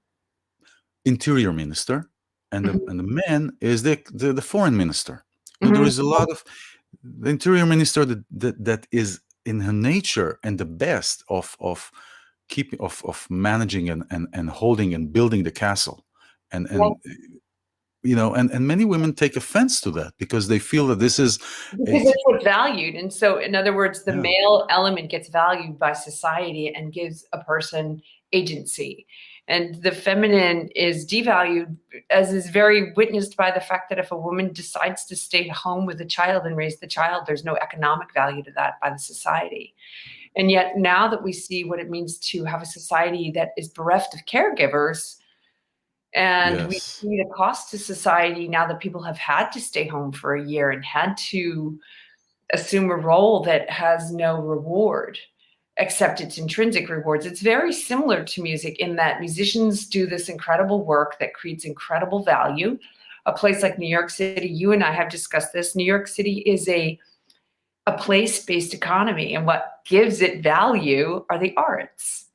interior minister, and the man is the foreign minister. There is a lot of the interior minister that is in her nature and the best of keeping of managing and holding and building the castle. And you know, and many women take offense to that because they feel that this is because it's what's valued. And so, in other words, the male element gets valued by society and gives a person agency, and the feminine is devalued, as is very witnessed by the fact that if a woman decides to stay home with a child and raise the child, there's no economic value to that by the society. And yet, now that we see what it means to have a society that is bereft of caregivers, and we see the cost to society now that people have had to stay home for a year and had to assume a role that has no reward except its intrinsic rewards. It's very similar to music in that musicians do this incredible work that creates incredible value. A place like New York City, you and I have discussed this. New York City is a place-based economy, and what gives it value are the arts.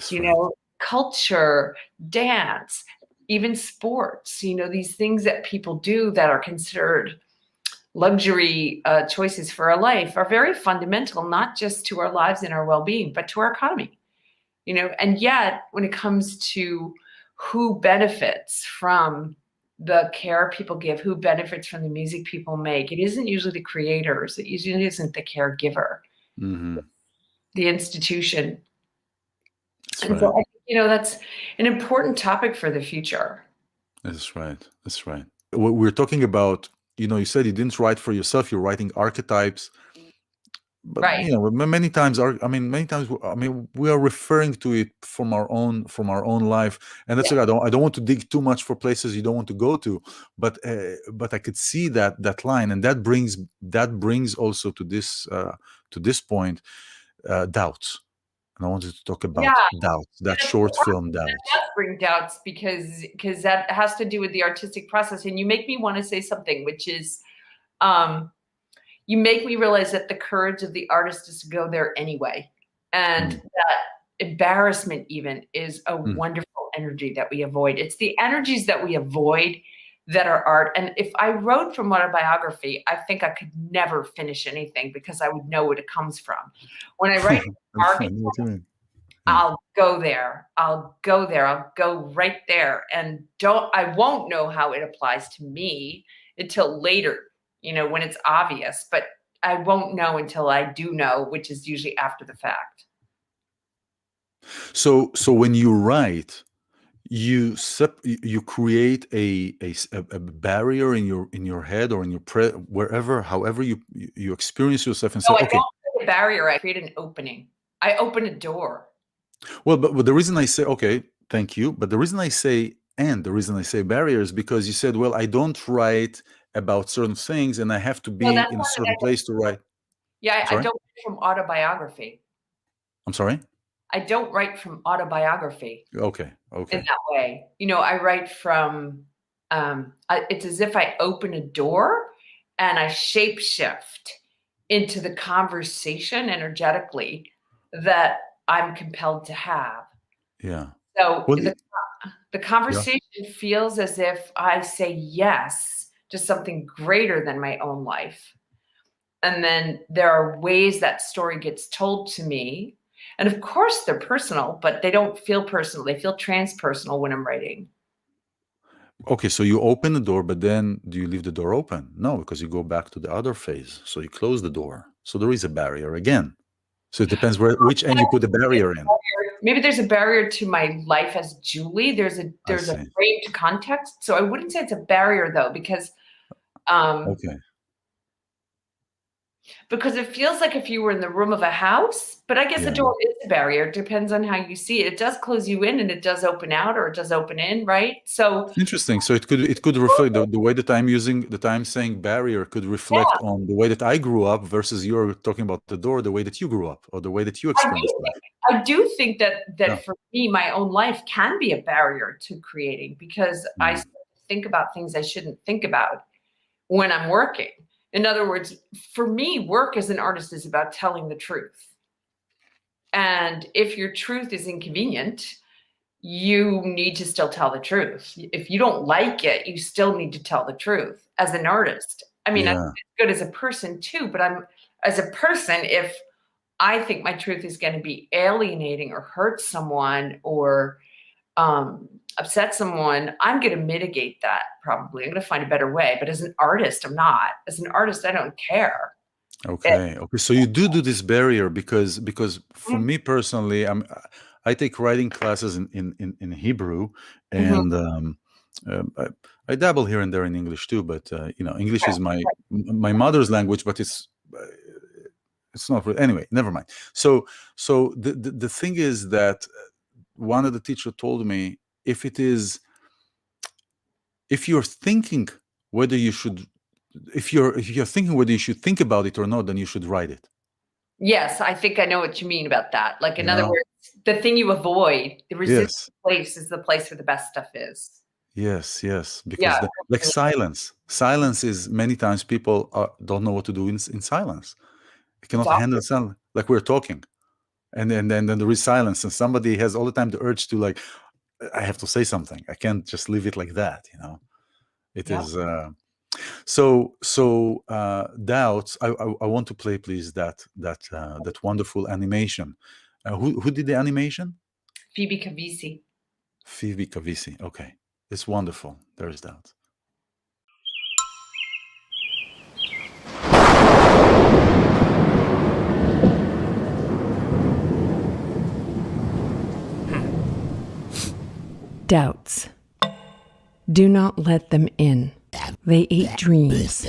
You know, culture, dance, even sports, you know, these things that people do that are considered luxury choices for our life are very fundamental, not just to our lives and our well-being, but to our economy, you know. And yet, when it comes to who benefits from the care people give, who benefits from the music people make, it isn't usually the creators. It usually isn't the caregiver, the institution. And so I think, you know, that's an important topic for the future. That's right. That's right. We're talking about, you know, you said you didn't write for yourself, you're writing archetypes. But you know, many times we are referring to it from our own life, and that's okay. I don't want to dig too much for places you don't want to go to, but I could see that line, and that brings also to this point doubts. And I wanted to talk about doubts, that short film Doubts. That does bring doubts because that has to do with the artistic process. And you make me want to say something, which is, you make me realize that the courage of the artist is to go there anyway. And that embarrassment even is a wonderful energy that we avoid. It's the energies that we avoid that are art. And if I wrote from autobiography, I think I could never finish anything because I would know what it comes from. When I write I'll go there. I'll go right there. And I won't know how it applies to me until later, you know, when it's obvious, but I won't know until I do know, which is usually after the fact. So when you write, you create a barrier in your head or in your wherever, however you experience yourself, and say, No, I okay. don't create a barrier. I create an opening. I open a door. Well, but the reason I say, okay, thank you, but the reason I say barrier is because you said, well, I don't write about certain things, and I have to No, be that's in a not certain place to write. Yeah, I Sorry, don't write from autobiography. I'm sorry. I don't write from autobiography Okay, in okay, that way. I write from, it's as if I open a door and I shape shift into the conversation energetically that I'm compelled to have. yeah. So Well, the yeah. conversation feels as if I say yes to something greater than my own life. And then there are ways that story gets told to me. And of course they're personal, but they don't feel personal. They feel transpersonal when I'm writing. Okay, so you open the door, but then do you leave the door open? No, because you go back to the other phase. So you close the door. So there is a barrier again. So it depends which end you put the barrier in. Maybe there's a barrier to my life as Julie. There's a I see. frame to context. So I wouldn't say it's a barrier though, because Okay. because it feels like if you were in the room of a house, but I guess Yeah. a door is a barrier. It depends on how you see it. It does close you in and it does open out, or it does open in, right? So Interesting. So it could reflect the way that I'm saying barrier could reflect on the way that I grew up versus you're talking about the door, the way that you grew up or the way that you experienced life. I do think that Yeah. for me, my own life can be a barrier to creating, because I think about things I shouldn't think about when I'm working. In other words, for me, work as an artist is about telling the truth. And if your truth is inconvenient, you need to still tell the truth. If you don't like it, you still need to tell the truth as an artist. I mean, Yeah. I'm good as a person too, but as a person, if I think my truth is going to be alienating or hurt someone or upset someone, I'm going to mitigate that probably. I'm going to find a better way. But as an artist, I'm not. As an artist, I don't care. Okay. So you do this barrier because for me personally, I take writing classes in Hebrew, and I dabble here and there in English too. But English is my mother's language, but it's not really, anyway. Never mind. So the thing is that one of the teachers told me, if you're thinking whether you should. If you're thinking whether you should think about it or not, then you should write it. Yes, I think I know what you mean about that. Like, in You other know? words, the thing you avoid, the resistant Yes. place is the place where the best stuff is. Yes. Because Yeah. like silence is many times people don't know what to do in silence. They cannot handle silence. Like we're talking, and then there is silence, and somebody has all the time the urge to, like, I have to say something. I can't just leave it like that. It is. So doubts. I want to play, please, that wonderful animation. Who did the animation? Phoebe Cavisi. Phoebe Cavisi. Okay, it's wonderful. There's doubt. Doubts. Do not let them in. They eat dreams.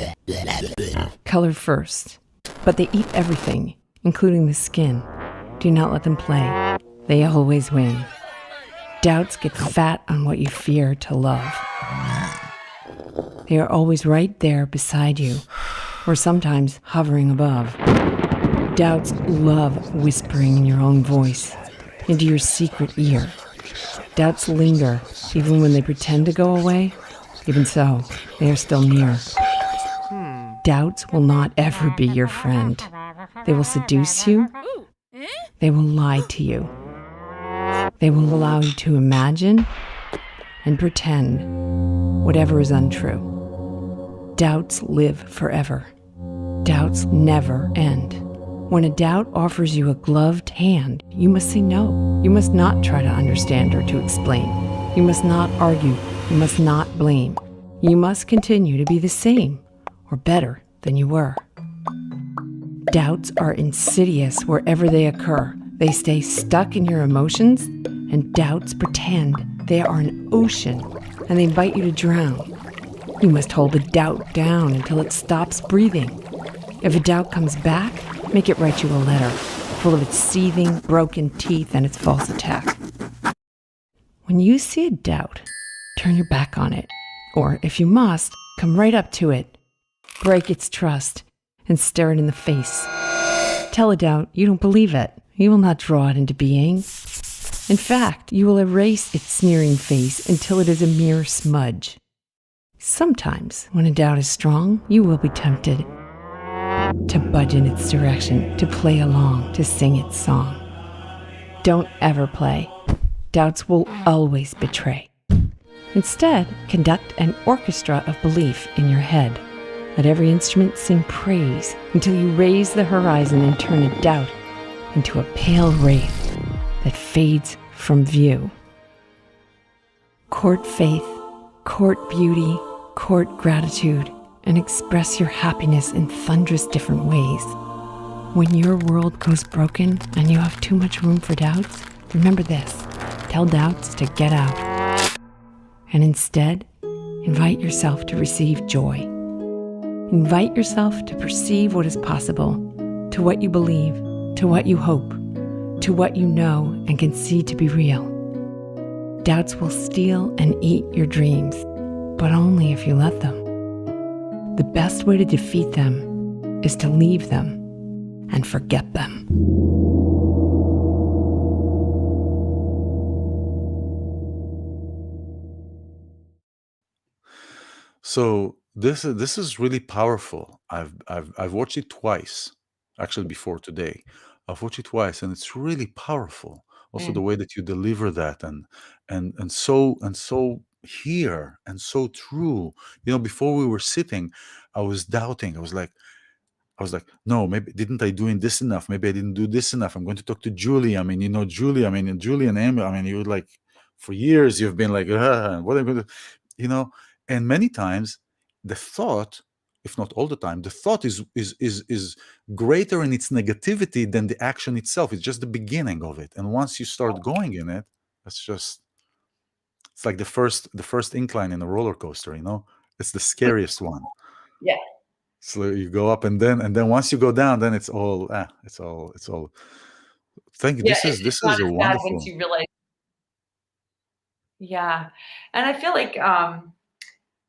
Color first. But they eat everything, including the skin. Do not let them play. They always win. Doubts get fat on what you fear to love. They are always right there beside you, or sometimes hovering above. Doubts love whispering in your own voice, into your secret ear. Doubts linger, even when they pretend to go away. Even so, they are still near. Doubts will not ever be your friend. They will seduce you. They will lie to you. They will allow you to imagine and pretend whatever is untrue. Doubts live forever. Doubts never end. When a doubt offers you a gloved hand, you must say no. You must not try to understand or to explain. You must not argue. You must not blame. You must continue to be the same or better than you were. Doubts are insidious wherever they occur. They stay stuck in your emotions, and doubts pretend They are an ocean, and they invite you to drown. You must hold the doubt down until it stops breathing. If a doubt comes back, make it write you a letter, full of its seething, broken teeth and its false attack. When you see a doubt, turn your back on it, or if you must, come right up to it, break its trust, and stare it in the face. Tell a doubt you don't believe it. You will not draw it into being. In fact, you will erase its sneering face until it is a mere smudge. Sometimes, when a doubt is strong, you will be tempted to budge in its direction, to play along, to sing its song. Don't ever play. Doubts will always betray. Instead, conduct an orchestra of belief in your head. Let every instrument sing praise until you raise the horizon and turn a doubt into a pale wraith that fades from view. Court faith, court beauty, court gratitude, and express your happiness in thunderous different ways. When your world goes broken and you have too much room for doubts, remember this: tell doubts to get out. And instead, invite yourself to receive joy. Invite yourself to perceive what is possible, to what you believe, to what you hope, to what you know and can see to be real. Doubts will steal and eat your dreams, but only if you let them. The best way to defeat them is to leave them and forget them. So this is really powerful. I've watched it twice, actually before today. I've watched it twice, and it's really powerful. Also, the way that you deliver that, and so here and so true. Before we were sitting, I was doubting. I was like, no, maybe didn't I doing this enough? Maybe I didn't do this enough. I'm going to talk to Julie. I mean, Julie. I mean, and Julie and Amy. I mean, you like for years you've been like, what am I going to, and many times the thought, if not all the time, the thought is greater in its negativity than the action itself. It's just the beginning of it, and once you start going in it, it's like the first incline in a roller coaster. It's the scariest one. Yeah. So you go up, and then once you go down, then it's all. Thank you. Yeah, This not is a as bad once wonderful. you realize. Yeah. And I feel like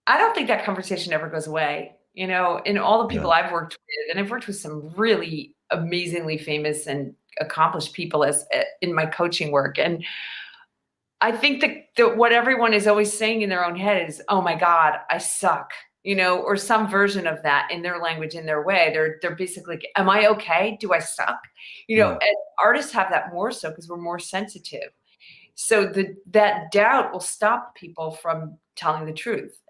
I don't think that conversation ever goes away. In all the people I've worked with, and I've worked with some really amazingly famous and accomplished people in my coaching work. And I think that what everyone is always saying in their own head is, oh my God, I suck, or some version of that in their language, in their way. They're basically like, am I okay? Do I suck? And artists have that more so because we're more sensitive. So that doubt will stop people from telling the truth.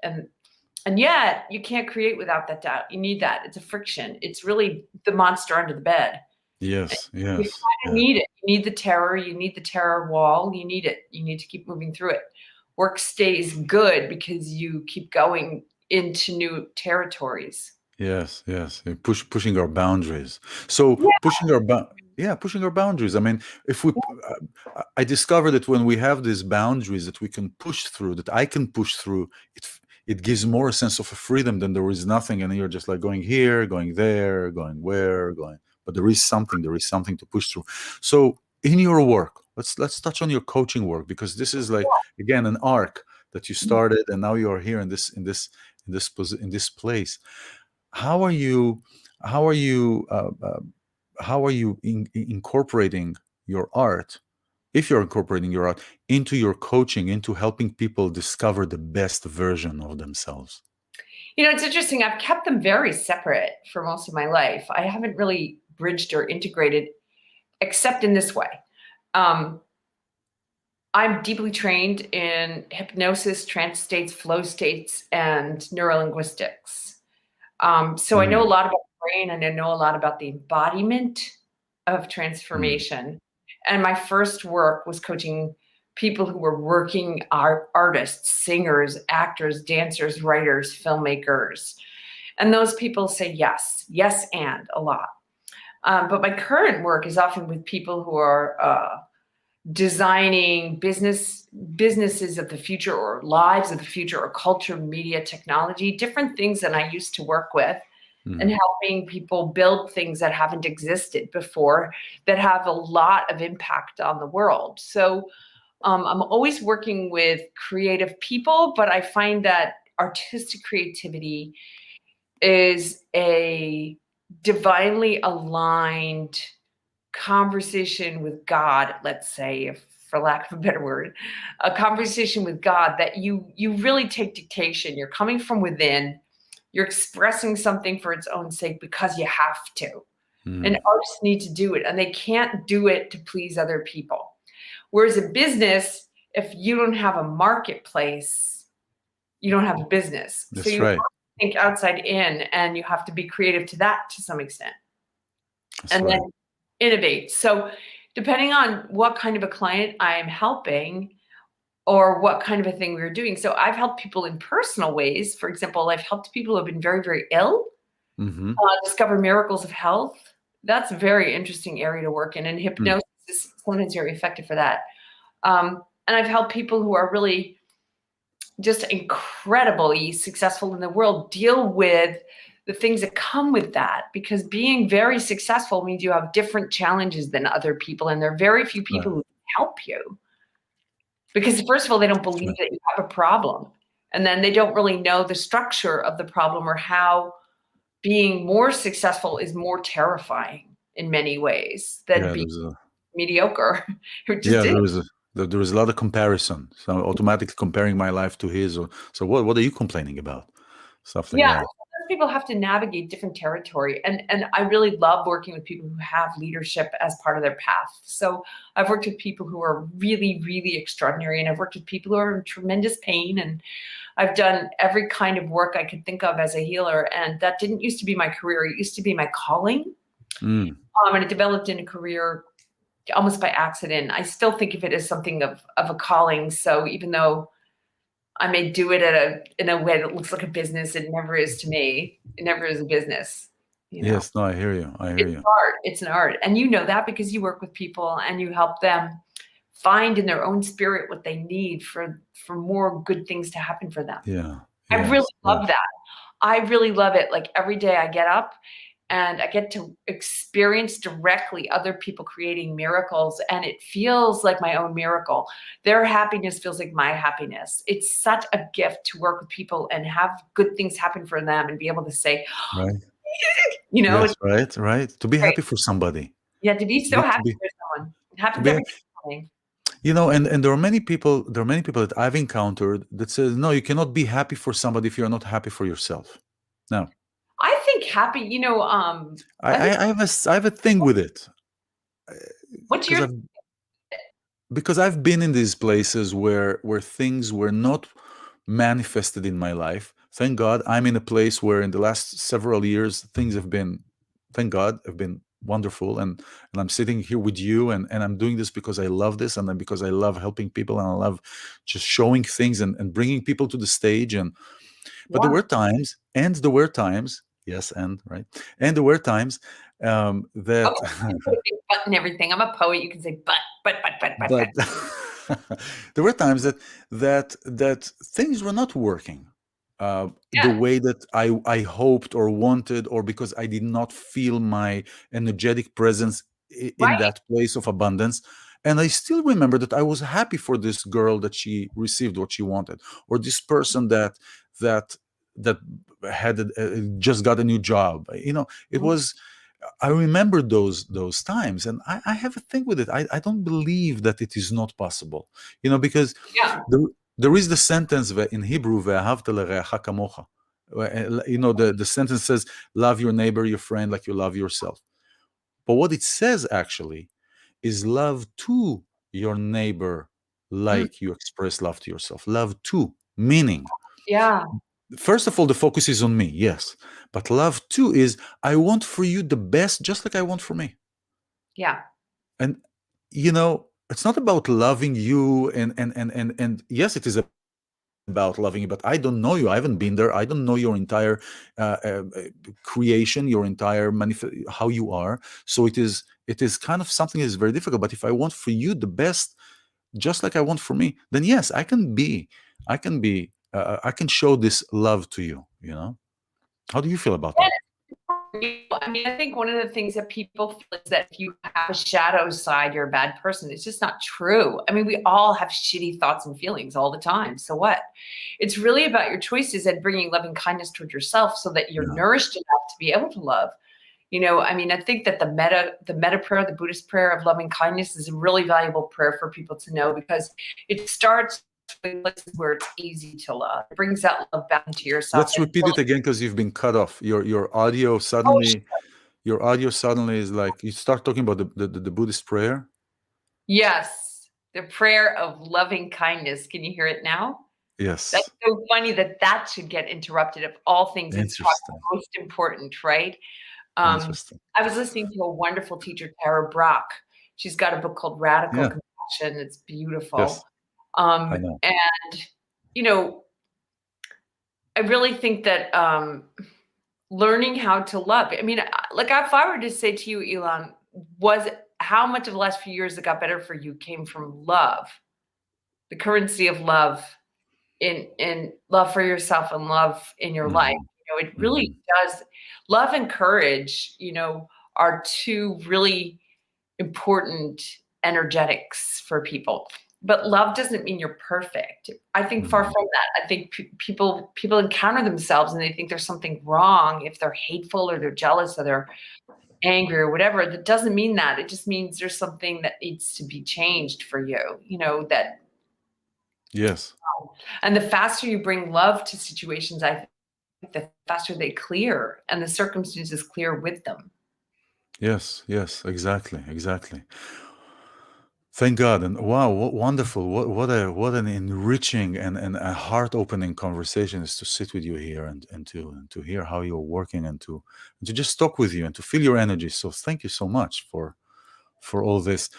And yet you can't create without that doubt. You need that. It's a friction. It's really the monster under the bed. Yes. You kind of need it. You need the terror. You need the terror wall. You need it. You need to keep moving through it. Work stays good because you keep going into new territories. Yes. Pushing our boundaries. So pushing our boundaries. I mean, if we, I discovered that when we have these boundaries that we can push through, that I can push through, it gives more a sense of a freedom than there is nothing, and you're just like going here, going there, going where, going. But there is something to push through. So in your work, let's touch on your coaching work, because this is like, again, an arc that you started, and now you are here in this place. How are you incorporating your art, if you're incorporating your art, into your coaching, into helping people discover the best version of themselves? It's interesting. I've kept them very separate for most of my life. I haven't really bridged or integrated, except in this way. I'm deeply trained in hypnosis, trance states, flow states, and neurolinguistics. So I know a lot about the brain, and I know a lot about the embodiment of transformation. And my first work was coaching people who were working artists, singers, actors, dancers, writers, filmmakers. And those people say yes, and a lot. But my current work is often with people who are designing businesses of the future or lives of the future or culture, media, technology, different things than I used to work with, and helping people build things that haven't existed before that have a lot of impact on the world. So I'm always working with creative people, but I find that artistic creativity is a divinely aligned conversation with God, let's say, if for lack of a better word, a conversation with God that you really take dictation. You're coming from within. You're expressing something for its own sake because you have to. And artists need to do it, and they can't do it to please other people. Whereas a business, if you don't have a marketplace, you don't have a business. That's so you right. have to think outside in, and you have to be creative to that to some extent. That's and right. then innovate. So depending on what kind of a client I'm helping or what kind of a thing we're doing. So I've helped people in personal ways. For example, I've helped people who have been very, very ill discover miracles of health. That's a very interesting area to work in. And hypnosis is sometimes very effective for that. And I've helped people who are really just incredibly successful in the world deal with the things that come with that, because being very successful means you have different challenges than other people, and there are very few people who can help you, because first of all, they don't believe that you have a problem, and then they don't really know the structure of the problem or how being more successful is more terrifying in many ways than being mediocre. There is a lot of comparison. So I'm automatically comparing my life to his. So what are you complaining about? Stuff like that. People have to navigate different territory, and I really love working with people who have leadership as part of their path. So I've worked with people who are really, really extraordinary, and I've worked with people who are in tremendous pain, and I've done every kind of work I could think of as a healer, and that didn't used to be my career. It used to be my calling, and it developed in a career almost by accident. I still think of it as something of a calling. So even though I may do it in a way that looks like a business, it never is to me. It never is a business. Yes, no, I hear you. It's art. It's an art. And you know that because you work with people and you help them find in their own spirit what they need for more good things to happen for them. I really love that. I really love it. Like every day I get up and I get to experience directly other people creating miracles, and it feels like my own miracle. Their happiness feels like my happiness. It's such a gift to work with people and have good things happen for them and be able to say, yes, right. To be happy for somebody. Yeah, to be so happy for someone. It happens every day. And there are many people that I've encountered that says, no, you cannot be happy for somebody if you're not happy for yourself. No. I think happy, I have a thing with it. What's your? Because I've been in these places where things were not manifested in my life. Thank God I'm in a place where in the last several years things have been, thank God, have been wonderful, and I'm sitting here with you, and I'm doing this because I love this, and then because I love helping people, and I love just showing things and bringing people to the stage. But there were times, yes, and there were times that but and everything. I'm a poet. You can say but. There were times that things were not working the way that I hoped or wanted, or because I did not feel my energetic presence in that place of abundance. And I still remember that I was happy for this girl that she received what she wanted, or this person that had just got a new job. It was. I remember those times, and I have a thing with it. I don't believe that it is not possible, because there is the sentence in Hebrew, "Ve'ahavta l'reacha kamocha." The sentence says, "Love your neighbor, your friend, like you love yourself." But what it says actually is love to your neighbor like you express love to yourself. Love to, meaning, first of all, the focus is on me, yes. But love too is, I want for you the best, just like I want for me. Yeah. And it's not about loving you, and yes, it is about loving you, but I don't know you. I haven't been there. I don't know your entire creation, your entire how you are. So it is kind of something that is very difficult. But if I want for you the best, just like I want for me, then yes, I can show this love to you. You know, how do you feel about that? I mean, I think one of the things that people feel is that if you have a shadow side, you're a bad person. It's just not true. I mean, we all have shitty thoughts and feelings all the time. So what? It's really about your choices and bringing loving kindness toward yourself so that you're nourished enough to be able to love. You know, I mean, I think that the metta prayer, the Buddhist prayer of loving kindness is a really valuable prayer for people to know, because it starts with places where it's easy to love. It brings that love back into yourself. Let's repeat it again, because you've been cut off. Your audio suddenly, is like, you start talking about the Buddhist prayer. Yes, the prayer of loving kindness. Can you hear it now? Yes. That's so funny that should get interrupted of all things. It's probably most important, right? I was listening to a wonderful teacher, Tara Brach. She's got a book called Radical Compassion. It's beautiful. Yes. I know. And, you know, I really think that learning how to love, I mean, like if I were to say to you, iLan, how much of the last few years that got better for you came from love, the currency of love in love for yourself and love in your life. You know, it really does. Love and courage, you know, are two really important energetics for people. But love doesn't mean you're perfect. I think far from that. I think people encounter themselves and they think there's something wrong if they're hateful or they're jealous or they're angry or whatever. That doesn't mean that. It just means there's something that needs to be changed for you, you know, that. Yes. And the faster you bring love to situations, I think the faster they clear and the circumstances clear with them. Yes, exactly. Thank God. And wow, what wonderful. What an enriching and a heart-opening conversation is to sit with you here and to hear how you're working and to just talk with you and to feel your energy. So thank you so much for all this.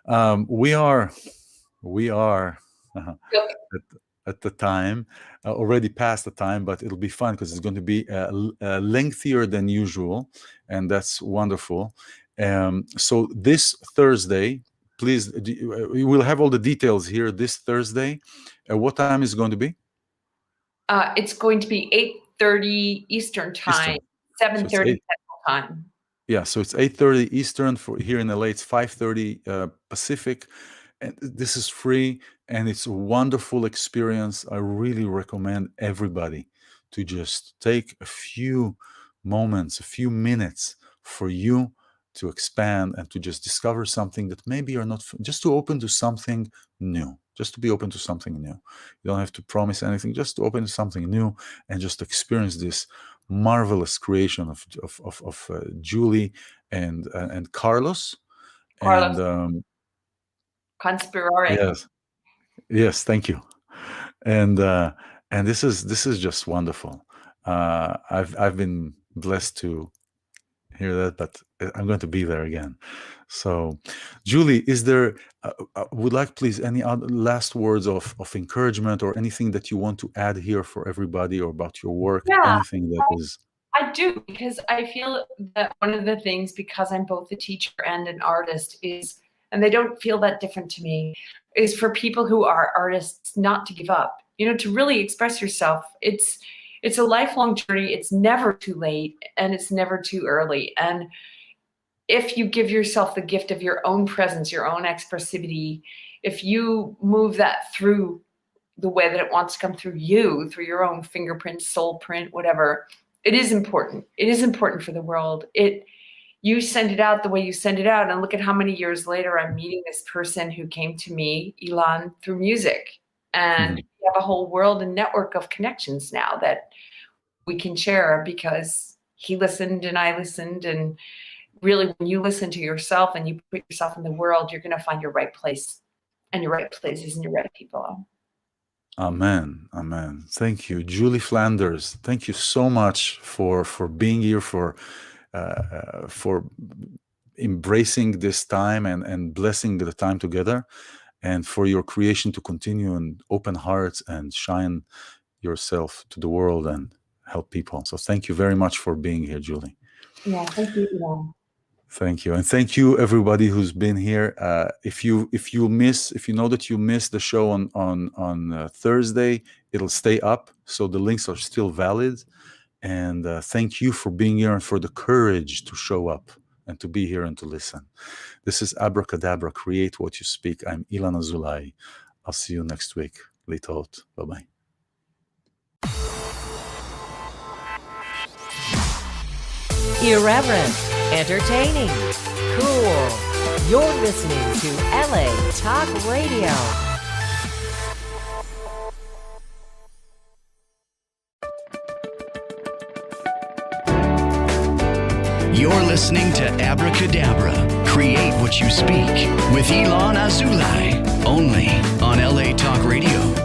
We are at the time, already past the time, but it'll be fun because it's going to be lengthier than usual, and that's wonderful. So this Thursday, please, we will have all the details here this Thursday. What time is it going to be? It's going to be 8:30 Eastern time, 7:30 Central time. Yeah, so it's 8:30 Eastern for here in LA. It's 5:30 Pacific. And this is free and it's a wonderful experience. I really recommend everybody to just take a few moments, a few minutes for you to expand and to just discover something that maybe you're not, just to open to something new, just to be open to something new. You don't have to promise anything, just to open to something new and just experience this marvelous creation of Julie and Carlos. And Conspirare. Yes, thank you. And this is just wonderful. I've been blessed to hear that, but I'm going to be there again. So, Julie, is there would like please any other last words of encouragement or anything that you want to add here for everybody or about your work? Yeah, anything that is. I do, because I feel that one of the things, because I'm both a teacher and an artist, is, and they don't feel that different to me, is for people who are artists not to give up, you know, to really express yourself. It's a lifelong journey. It's never too late and it's never too early. And if you give yourself the gift of your own presence, your own expressivity, if you move that through the way that it wants to come through you, through your own fingerprint, soul print, whatever, it is important. It is important for the world. You send it out the way you send it out. And look at how many years later I'm meeting this person who came to me, iLan, through music. And we have a whole world and network of connections now that we can share because he listened and I listened. And really, when you listen to yourself and you put yourself in the world, you're going to find your right place. And your right place is in your right people. Amen. Thank you, Julie Flanders. Thank you so much for being here, for embracing this time and blessing the time together. and for your creation to continue in open hearts and shine yourself to the world and help people. So thank you very much for being here, Julie. Yeah, thank you. Yeah. Thank you, and thank you everybody who's been here. If you know that you missed the show on Thursday, it'll stay up, so the links are still valid. And thank you for being here and for the courage to show up and to be here and to listen. This is Abracadabra, Create What You Speak. I'm iLan Azoulai. I'll see you next week. Litot. Bye-bye. Irreverent, entertaining, cool. You're listening to LA Talk Radio. You're listening to Abracadabra, Create What You Speak with iLan Azoulai, only on LA Talk Radio.